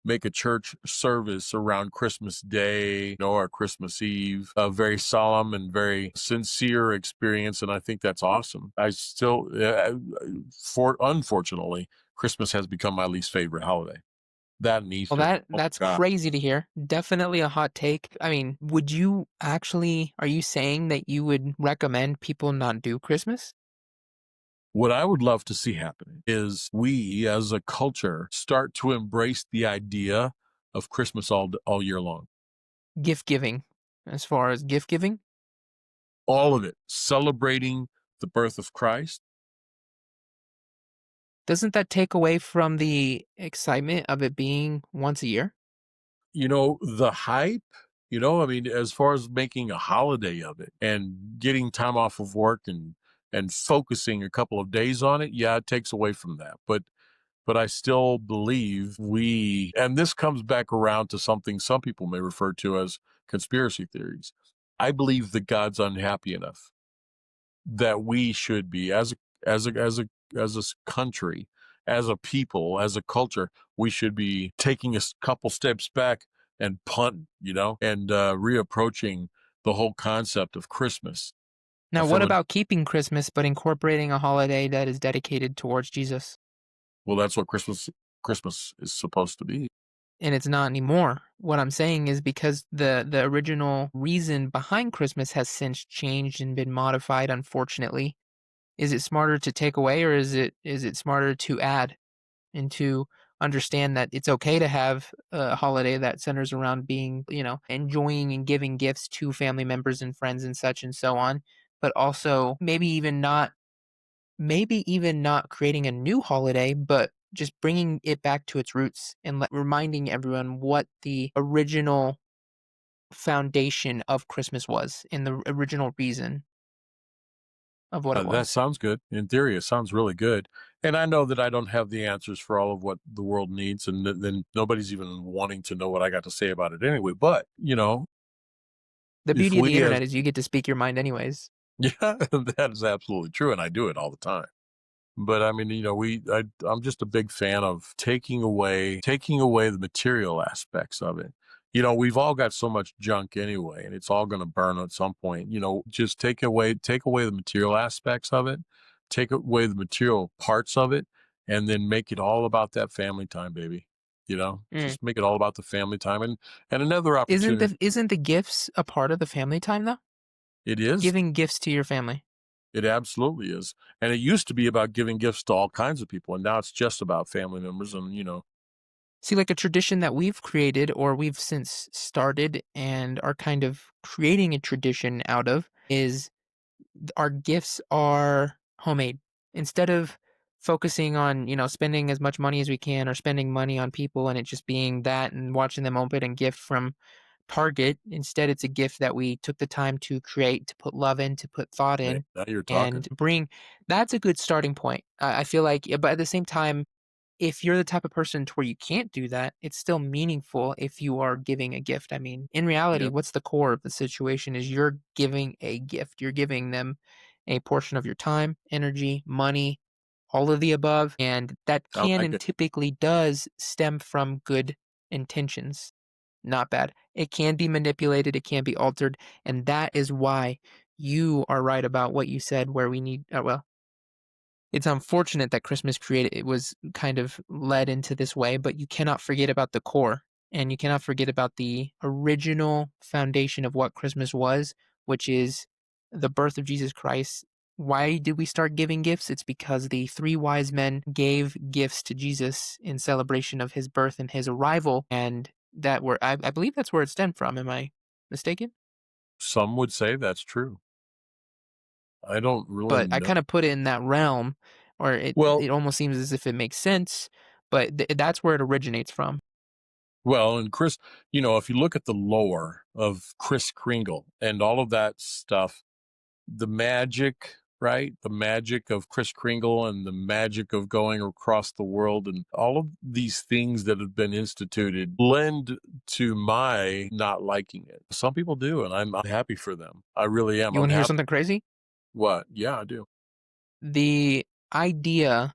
make a church service around Christmas Day, or Christmas Eve, a very solemn and very sincere experience. And I think that's awesome. Unfortunately, Christmas has become my least favorite holiday. That and Well, Easter. Oh that's God. crazy to hear. Definitely a hot take. I mean, are you saying that you would recommend people not do Christmas? What I would love to see happen is we as a culture start to embrace the idea of Christmas all year long. Gift giving. As far as gift giving, All of it, celebrating the birth of Christ. doesn't that take away from the excitement of it being once a year? The hype, I mean, as far as making a holiday of it and getting time off of work and focusing a couple of days on it, yeah, it takes away from that. But I still believe and this comes back around to something some people may refer to as conspiracy theories. I believe that God's unhappy enough that we should be as a country, as a people, as a culture, we should be taking a couple steps back and punt, and reapproaching the whole concept of Christmas Now, what from an about keeping Christmas but incorporating a holiday that is dedicated towards Jesus? well, that's what Christmas is supposed to be. and it's not anymore. What I'm saying is because the original reason behind Christmas has since changed and been modified, unfortunately. Is it smarter to take away, or is it smarter to add and to understand that it's okay to have a holiday that centers around being, enjoying and giving gifts to family members and friends and such and so on, but also maybe even not creating a new holiday, but just bringing it back to its roots and reminding everyone what the original foundation of Christmas was and the original reason of what it That was. sounds good. In theory, it sounds really good. And I know that I don't have the answers for all of what the world needs, and then nobody's even wanting to know what I got to say about it anyway. But, The if beauty of the we as internet is you get to speak your mind anyways. yeah, that is absolutely true, and I do it all the time. But I mean, I'm just a big fan of taking away the material aspects of it. We've all got so much junk anyway, and it's all going to burn at some point. Just take away the material aspects of it, take away the material parts of it, and then make it all about that family time, baby. Mm. Just make it all about the family time and another Isn't opportunity. the gifts a part of the family time though? It is. Giving gifts to your family. It absolutely is. And it used to be about giving gifts to all kinds of people, and now it's just about family members and. See, like a tradition that we've created or we've since started and are kind of creating a tradition out of is our gifts are homemade. Instead of focusing on, spending as much money as we can or spending money on people and it just being that and watching them open a gift from Target, instead it's a gift that we took the time to create, to put love in, to put thought Hey, in, now you're and talking. bring that's a good starting point. I feel like, yeah, but at the same time, if you're the type of person to where you can't do that, it's still meaningful if you are giving a gift. I mean, in reality, Yep. what's the core of the situation is you're giving a gift. You're giving them a portion of your time, energy, money, all of the above, and that I can like and it. typically does stem from good intentions. Not bad. It can be manipulated, it can be altered, and that is why you are right about what you said where we need well, it's unfortunate that Christmas created it was kind of led into this way, but you cannot forget about the core, and you cannot forget about the original foundation of what Christmas was, which is the birth of Jesus Christ. Why did we start giving gifts? It's because the three wise men gave gifts to Jesus in celebration of his birth and his arrival, and I believe that's where it stemmed from. Am I mistaken? Some would say that's true. I don't really But I know. kinda put it in that realm, or it Well, it almost seems as if it makes sense, but that's where it originates from. and Chris, if you look at the lore of Kris Kringle and all of that stuff, the magic, right? The magic of Kris Kringle and the magic of going across the world and all of these things that have been instituted lend to my not liking it. Some people do, and I'm happy for them. I really am. You I'm wanna hear happy. something crazy? What? Yeah, I do. The idea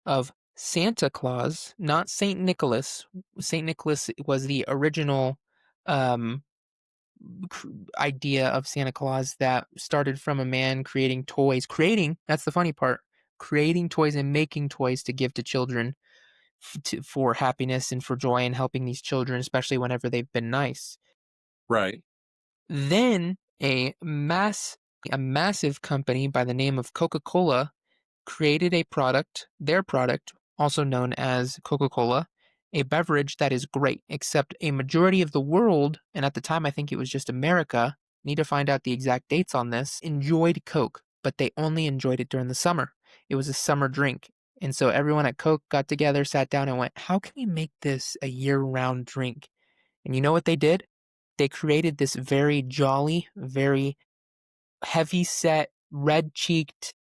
of Santa Claus, not Saint Nicholas. Saint Nicholas was the original, um, cr idea of Santa Claus that started from a man creating toys that's the funny part, creating toys and making toys to give to children for happiness and for joy and helping these children, especially whenever they've been nice. Right. Then a massive company by the name of Coca-Cola created their product, also known as Coca-Cola, a beverage that is great, except a majority of the world, and at the time I think it was just America, need to find out the exact dates on this, enjoyed Coke, but they only enjoyed it during the summer. It was a summer drink. And so everyone at Coke got together, sat down, and went, how can we make this a year-round drink? And you know what they did? They created this very jolly, very heavy set, red cheeked,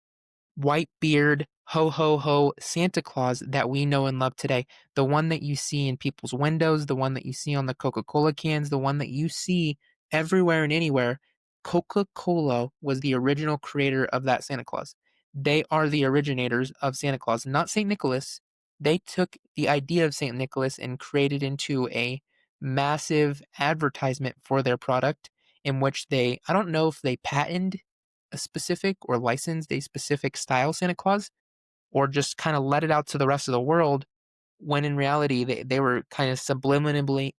white beard, ho ho ho Santa Claus that we know and love today. The one that you see in people's windows, the one that you see on the Coca Cola cans, the one that you see everywhere and anywhere. Coca Cola was the original creator of that Santa Claus. They are the originators of Santa Claus, not St. Nicholas. They took the idea of St. Nicholas and created into a massive advertisement for their product in which I don't know if they patented a specific or licensed a specific style Santa Claus or just kind of let it out to the rest of the world. when in reality they were kind of subliminally,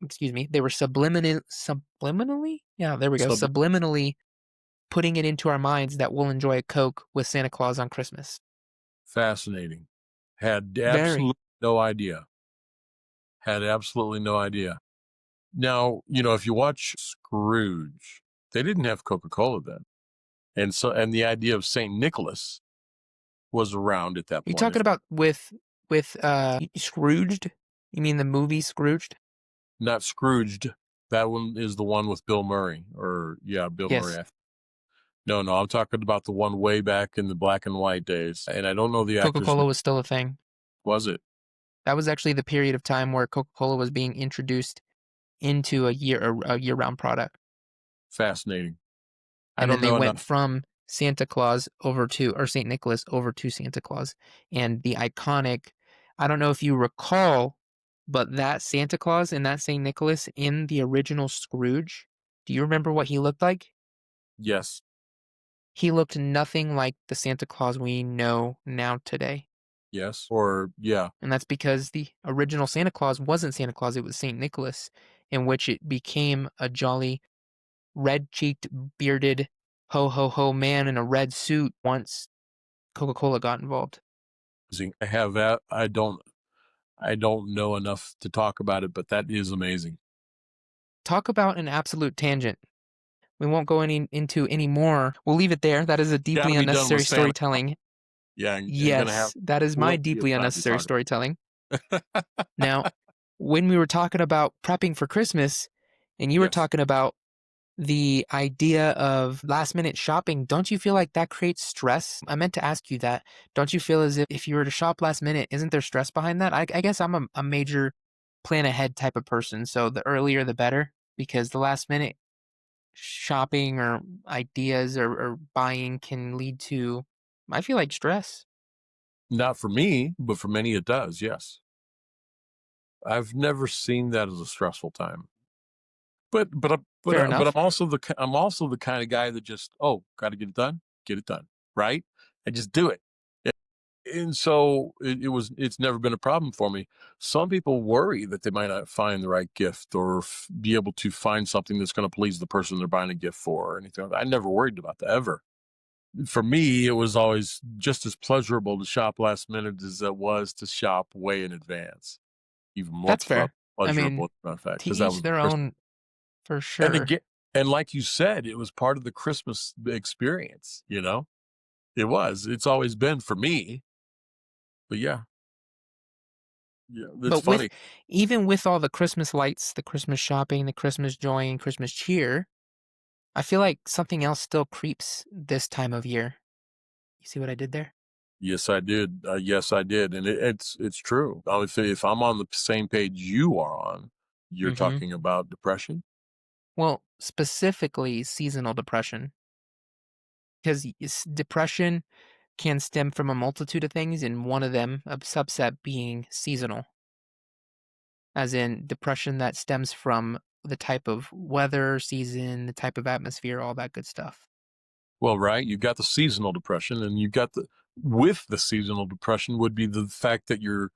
they were subliminally? Yeah, there we go. So Subliminally putting it into our minds that we'll enjoy a Coke with Santa Claus on Christmas. fascinating. Had Very. absolutely no idea. Had absolutely no idea. Now, if you watch Scrooge, they didn't have Coca-Cola then. And the idea of St. Nicholas was around at that Are you point. talking about with Scrooged? You mean the movie Scrooged? Not Scrooged. That one is the one with Bill Murray, or yeah, Bill Murray. Yes. No, no, I'm talking about the one way back in the black and white days. And I don't know the actor's Coca-Cola name. was still a thing. Was it? That was actually the period of time where Coca-Cola was being introduced into a year-round product. Fascinating. I And then don't they know went enough. from Santa Claus over to, or St. Nicholas over to Santa Claus. And the iconic, I don't know if you recall, but that Santa Claus and that St. Nicholas in the original Scrooge, do you remember what he looked like? Yes. He looked nothing like the Santa Claus we know now today. Yes. Or yeah. And that's because the original Santa Claus wasn't Santa Claus, it was St. Nicholas, in which it became a jolly, red cheeked, bearded, ho ho ho man in a red suit once Coca Cola got involved. I have that. I don't know enough to talk about it, but that is amazing. Talk about an absolute tangent. We won't go into any more. We'll leave it there. That is a Got deeply to be done with unnecessary Santa. storytelling. Yeah, and gonna have Yes, that is my plenty of deeply time to unnecessary talk. storytelling. Now, when we were talking about prepping for Christmas, and you were Yes. talking about the idea of last minute shopping, don't you feel like that creates stress? I meant to ask you that. Don't you feel as if you were to shop last minute, isn't there stress behind that? I guess I'm a major plan ahead type of person. So the earlier the better, because the last minute shopping or ideas or buying can lead to, I feel like, stress. Not for me, but for many it does. Yes. I've never seen that as a stressful time. Fair But enough. I'm also the kind of guy that just, oh, got to get it done, right? I just do it. And so it's never been a problem for me. Some people worry that they might not find the right gift or be able to find something that's going to please the person they're buying a gift for or anything like that. I never worried about that ever. For me, it was always just as pleasurable to shop last minute as it was to shop way in advance. Even more That's fair. I pleasurable, mean, as a matter of fact, to because that each was the their Christmas. own for And sure. again, and like you said, it was part of the Christmas experience. It was. It's always been for me. But yeah, yeah, that's But with funny. even with all the Christmas lights, the Christmas shopping, the Christmas joy, and Christmas cheer, I feel like something else still creeps this time of year. You see what I did there? Yes, I did. Yes, I did, and it's true. If I'm on the same page you are on, you're Mm-hmm. talking about depression. Well, specifically seasonal depression, because depression can stem from a multitude of things, and one of them, a subset, being seasonal, as in depression that stems from the type of weather, season, the type of atmosphere, all that good stuff. Well, right, you got the seasonal depression, and you got the seasonal depression would be the fact that you're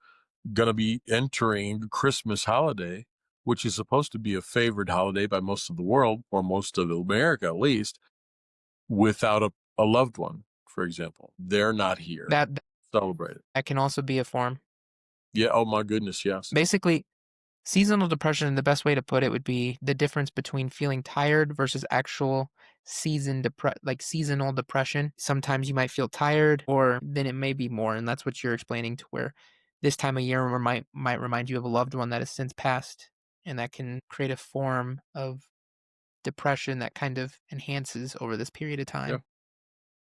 going to be entering the Christmas holiday, which is supposed to be a favored holiday by most of the world, or most of America at least, without a loved one, for example. They're not here. That Celebrate it. that can also be a form. Yeah. Oh my goodness. Yes. Basically, seasonal depression, the best way to put it would be the difference between feeling tired versus actual seasonal depression. Sometimes you might feel tired, or then it may be more, and that's what you're explaining, to where this time of year might remind you of a loved one that has since passed, and that can create a form of depression that kind of enhances over this period of Yeah. time,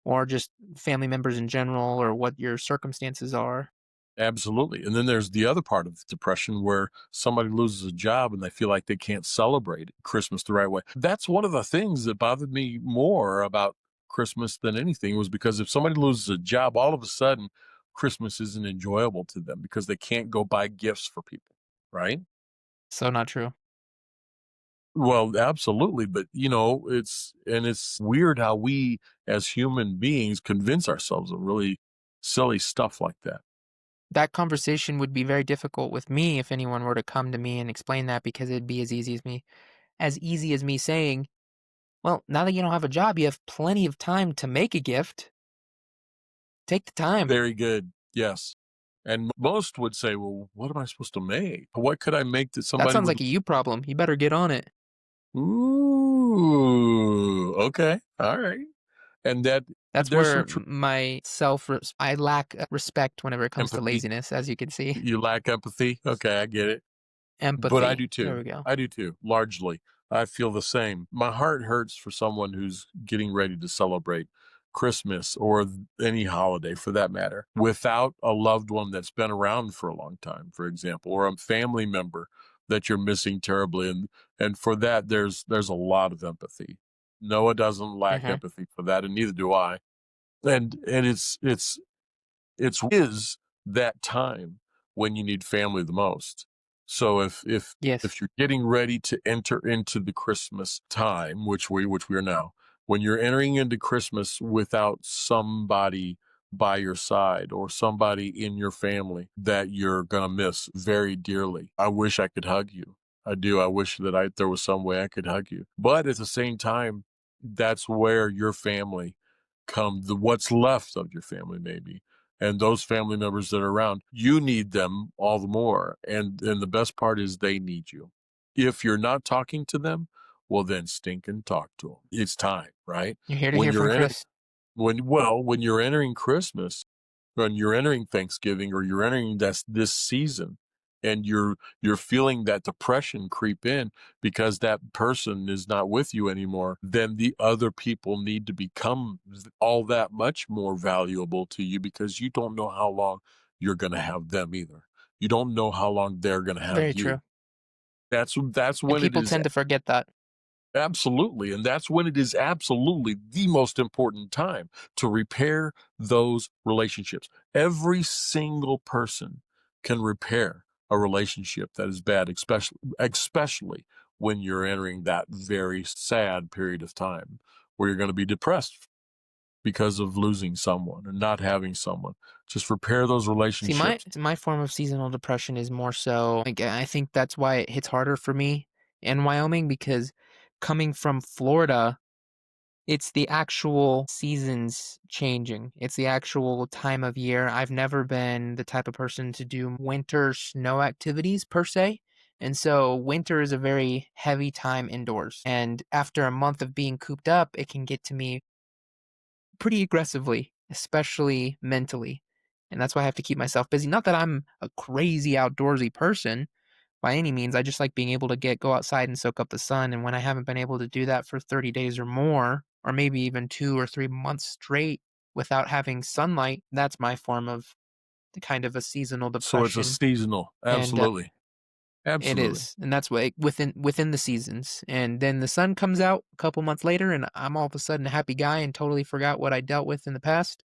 or just family members in general, or what your circumstances are. Absolutely. And then there's the other part of depression where somebody loses a job and they feel like they can't celebrate Christmas the right way. That's one of the things that bothered me more about Christmas than anything, was because if somebody loses a job, all of a sudden Christmas isn't enjoyable to them because they can't go buy gifts for people, right? So not true. Well, absolutely. But it's weird how we as human beings convince ourselves of really silly stuff like that. That conversation would be very difficult with me if anyone were to come to me and explain that because it'd be as easy as me saying, "Well, now that you don't have a job, you have plenty of time to make a gift. Take the time." Very good. Yes. And most would say, well, what am I supposed to make? What could I make that That somebody sounds would? like a you problem. You better get on it. Ooh, okay. All right. And that That's there's some where my I lack respect whenever it comes to empathy. laziness, as you can see. You lack empathy. Okay, I get it. But I Empathy. do There too. we go. I do too, largely. I feel the same. My heart hurts for someone who's getting ready to celebrate Christmas or any holiday for that matter without a loved one that's been around for a long time, for example, or a family member that you're missing terribly. And for that there's a lot of empathy. Noah doesn't lack Mhm. empathy for that, and neither do I. And it's is that time when you need family the most. So Yes. if you're getting ready to enter into the Christmas time, which we are now, when you're entering into Christmas without somebody by your side or somebody in your family that you're gonna miss very dearly, I wish I could hug you. I do. I wish that I there was some way I could hug you. But at the same time, that's where your family the what's left of your family maybe and those family members that are around, you need them all the more. And the best part is they need you. If you're not talking to them, well then stink and talk to them. It's time, right? You're here to When hear you're from entering Chris. when you're entering Christmas, when you're entering Thanksgiving or you're entering this season and you're feeling that depression creep in because that person is not with you anymore, then the other people need to become all that much more valuable to you because you don't know how long you're going to have them either. You don't know how long they're going to have Very true. you. That's And when it people is tend to forget that. absolutely. And that's when it is absolutely the most important time to repair those relationships. Every single person can repair a relationship that is bad, especially when you're entering that very sad period of time where you're going to be depressed because of losing someone and not having someone. Just repair those See, my relationships. my form of seasonal depression is more so like I think that's why it hits harder for me in Wyoming because coming from Florida, it's the actual seasons changing. It's the actual time of year. I've never been the type of person to do winter snow activities per se. And so winter is a very heavy time indoors. And after a month of being cooped up, it can get to me pretty aggressively, especially mentally. And that's why I have to keep myself busy. Not that I'm a crazy outdoorsy person by any means. I just like being able to go outside and soak up the sun. And when I haven't been able to do that for 30 days or more, or maybe even 2 or 3 months straight without having sunlight, that's my form of the kind of a seasonal So it's a depression. seasonal. And Absolutely. it Absolutely. is, and that's what within the seasons. And then the sun comes out a couple months later, and I'm all of a sudden a happy guy and totally forgot what I dealt with in the past.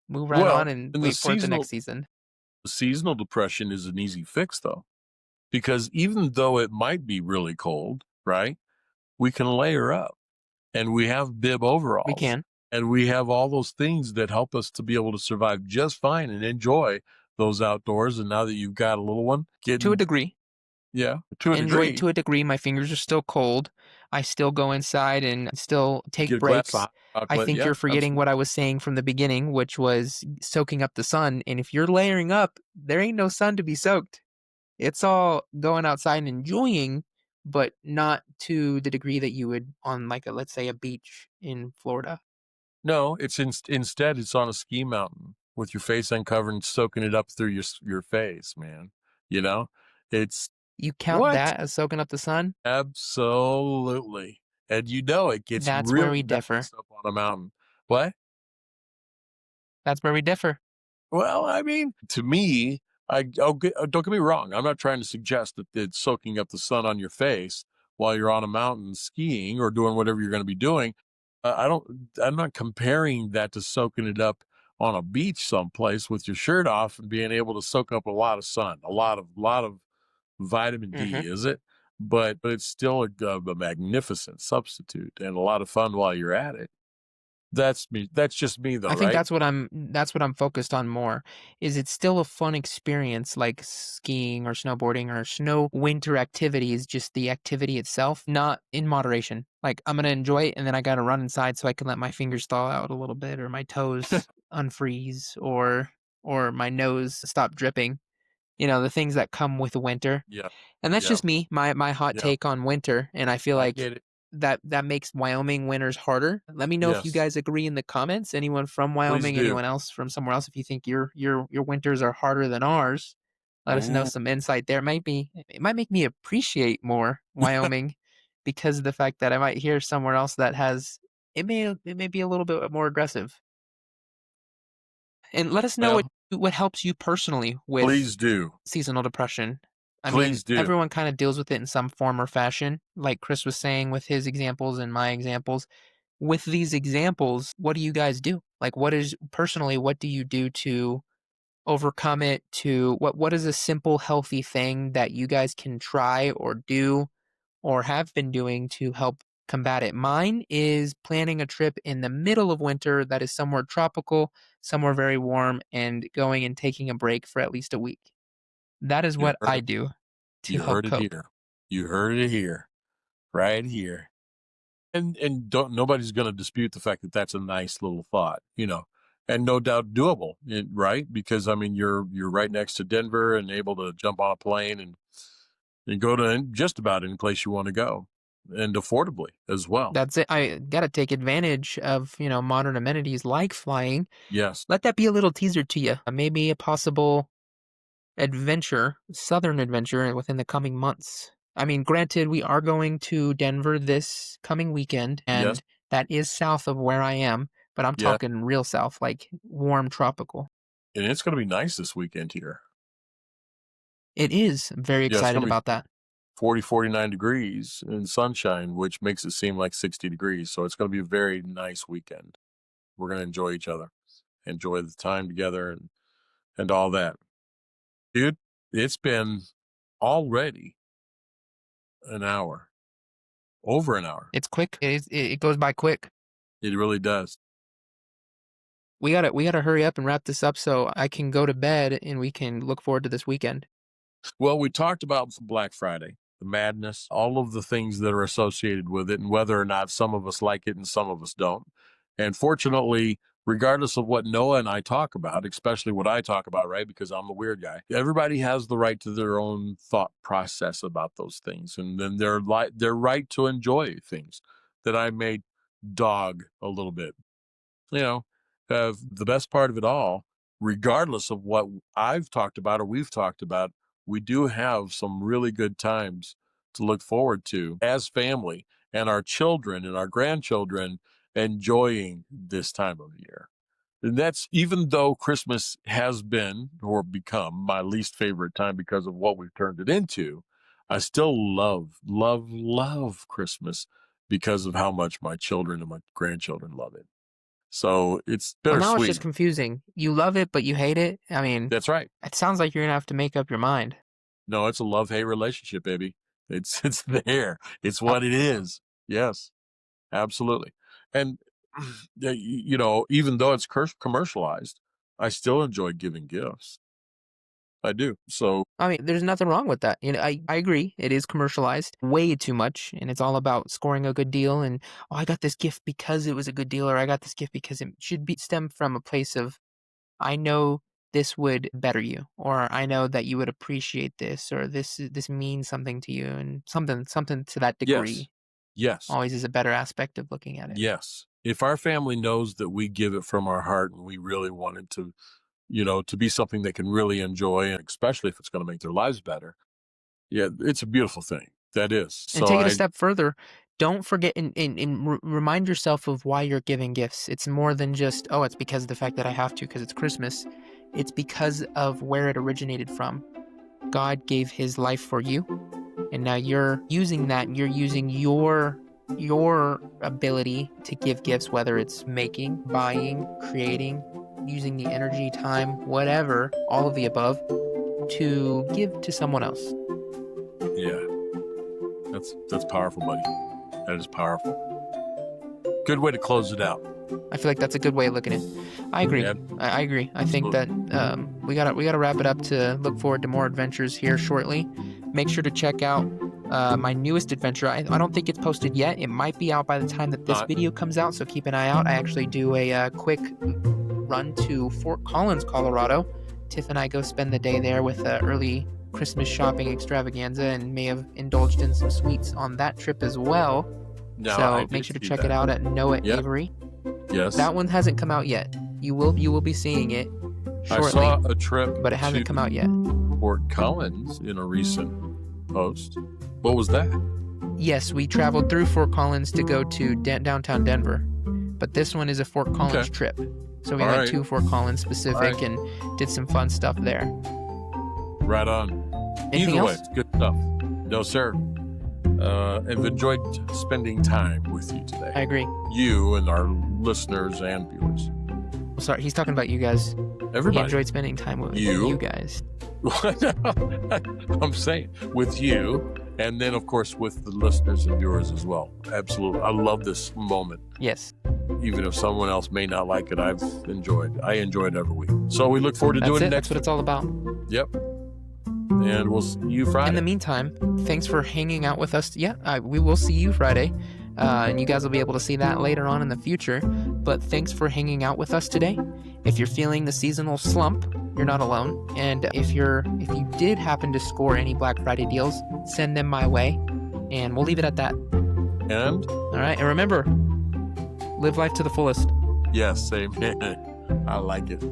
Move right on Well, and and wait for it the next season. the seasonal depression is an easy fix though. Because even though it might be really cold, right? We can layer up and we have bib We overalls can, and we have all those things that help us to be able to survive just fine and enjoy those outdoors. And now that you've got a little one, to a getting, degree. yeah, to a Enjoy it degree, to a degree. My fingers are still cold. I still go inside and still take get a glass of breaks. hot I chocolate. think Yeah, you're forgetting absolutely. what I was saying from the beginning, which was soaking up the sun. And if you're layering up, there ain't no sun to be soaked. It's all going outside and enjoying, but not to the degree that you would on like a let's say a beach in Florida. No, instead, it's on a ski mountain with your face uncovered and soaking it up through your face, man. You know, it's You count what? that as soaking up the sun? Absolutely. And you know it gets That's where really we nice differ. up on a mountain. What? That's where we differ. Well, I mean, to me, don't get me wrong. I'm not trying to suggest that it's soaking up the sun on your face while you're on a mountain skiing or doing whatever you're going to be doing. I'm not comparing that to soaking it up on a beach someplace with your shirt off and being able to soak up a lot of sun, a lot of vitamin Hmm. D, is it? But it's still a magnificent substitute and a lot of fun while you're at it. That's me. That's just me though, I think right? that's what I'm focused on more. Is it still a fun experience like skiing or snowboarding or snow winter activities, just the activity itself, not in moderation. Like I'm gonna enjoy it and then I gotta run inside so I can let my fingers thaw out a little bit or my toes unfreeze or my nose stop dripping. The things that come with winter. Yeah. And that's Yeah. just me, my hot Yeah. take on winter, and I feel I like get it. that makes Wyoming winters harder. Let me know if you Yes. guys agree in the comments. Anyone from Please Wyoming, do. anyone else from somewhere else, if you think your winters are harder than ours, let us know Ooh. some insight there. It might make me appreciate more Wyoming because of the fact that I might hear somewhere else that has it may be a little bit more aggressive. And let us know Well, what helps you personally with please do. seasonal depression. I mean, Please do. everyone kind of deals with it in some form or fashion, like Chris was saying with his examples and my examples. With these examples, what do you guys do? Like, what do you do to overcome it? To what is a simple, healthy thing that you guys can try or do or have been doing to help combat it? Mine is planning a trip in the middle of winter that is somewhere tropical, somewhere very warm, and going and taking a break for at least a week. That is You what heard I it. do to You help heard it cope. here. You heard it here. Right here. And don't nobody's going to dispute the fact that that's a nice little thought, and no doubt doable, right? Because I mean, you're right next to Denver and able to jump on a plane and go to just about any place you want to go, and affordably as well. That's it. I gotta take advantage of, modern amenities like flying. Yes, Let that be a little teaser to you. Maybe a possible southern adventure within the coming months. I mean, granted, we are going to Denver this coming weekend, yes, and that is south of where I am, but I'm yeah, talking real south, like warm tropical. and it's going to be nice this weekend here. It is. I'm very Yeah, it's excited going to be about that. 40, 49 degrees and sunshine, which makes it seem like 60 degrees. So it's going to be a very nice weekend. We're going to enjoy each other, enjoy the time together, and all that. Dude, it's been already an hour, over an hour. It's quick. It goes by quick. It really does. We gotta hurry up and wrap this up so I can go to bed and we can look forward to this weekend. Well, we talked about Black Friday, the madness, all of the things that are associated with it, and whether or not some of us like it and some of us don't. And fortunately, regardless of what Noah and I talk about, especially what I talk about, right? Because I'm the weird guy. Everybody has the right to their own thought process about those things, and then they're right to enjoy things that I may dog a little bit. You know, the best part of it all, regardless of what I've talked about or we've talked about, we do have some really good times to look forward to as family and our children and our grandchildren enjoying this time of year. And that's even though Christmas has been or become my least favorite time because of what we've turned it into, I still love, love, love Christmas because of how much my children and my grandchildren love it. So it's Well, now it's bittersweet. just confusing. You love it, but you hate it. I mean, That's right. it sounds like you're gonna have to make up your mind. No, it's a love-hate relationship, baby. It's there. It's Uh, what it is. Yes, absolutely. And even though it's commercialized, I still enjoy giving gifts. I do. So I mean, there's nothing wrong with that. I agree. It is commercialized way too much, and it's all about scoring a good deal. And oh, I got this gift because it was a good deal, or I got this gift because it should be stem from a place of I know this would better you, or I know that you would appreciate this, or this means something to you, and something to that yes, degree yes, always is a better aspect of looking at it. yes. If our family knows that we give it from our heart and we really want it to be something they can really enjoy, and especially if it's going to make their lives better. Yeah, it's a beautiful thing. That is. And So take it a step further. Don't forget and remind yourself of why you're giving gifts. It's more than just, oh, it's because of the fact that I have to because it's Christmas. It's because of where it originated from. God gave his life for you, and now you're using that and you're using your ability to give gifts, whether it's making, buying, creating, using the energy, time, whatever, all of the above, to give to someone else. yeah, that's powerful, buddy. That is powerful. Good way to close it out. I feel like that's a good way of looking at it. I agree. Yeah, I agree. I think that we gotta wrap it up to look forward to more adventures here shortly. Make sure to check out my newest adventure. I don't think it's posted yet. It might be out by the time that this video comes out, so keep an eye out. I actually do a quick run to Fort Collins, Colorado. Tiff and I go spend the day there with early Christmas shopping extravaganza, and may have indulged in some sweets on that trip as well. no, So make sure to check it out at Noah Yep. Avery. Yes, That one hasn't come out yet. You will be seeing it shortly, I saw a trip, but it hasn't come out yet. Fort Collins in a recent post. What was that? Yes, we traveled through Fort Collins to go to downtown Denver, but this one is a Fort Collins trip. So we All went right. to Fort Collins specific All right. and did some fun stuff there. Right on. Anything Either way, else? it's good stuff. No, sir. I've enjoyed spending time with you today. I agree. You and our listeners and viewers. Sorry, he's talking about you guys. He Everybody. enjoyed spending time with You. you guys. I'm saying with you, and then of course with the listeners and viewers as well. Absolutely. I love this moment. Yes. Even if someone else may not like it, I enjoy it every week. So we look forward to That's doing it. it That's next what it's all about. week. Yep. And we'll see you Friday. In the meantime, thanks for hanging out with us. Yeah, we will see you Friday. And you guys will be able to see that later on in the future. But thanks for hanging out with us today. If you're feeling the seasonal slump, you're not alone. And if you did happen to score any Black Friday deals, send them my way. And we'll leave it at that. And All right. And remember, live life to the fullest. yes, same. I like it.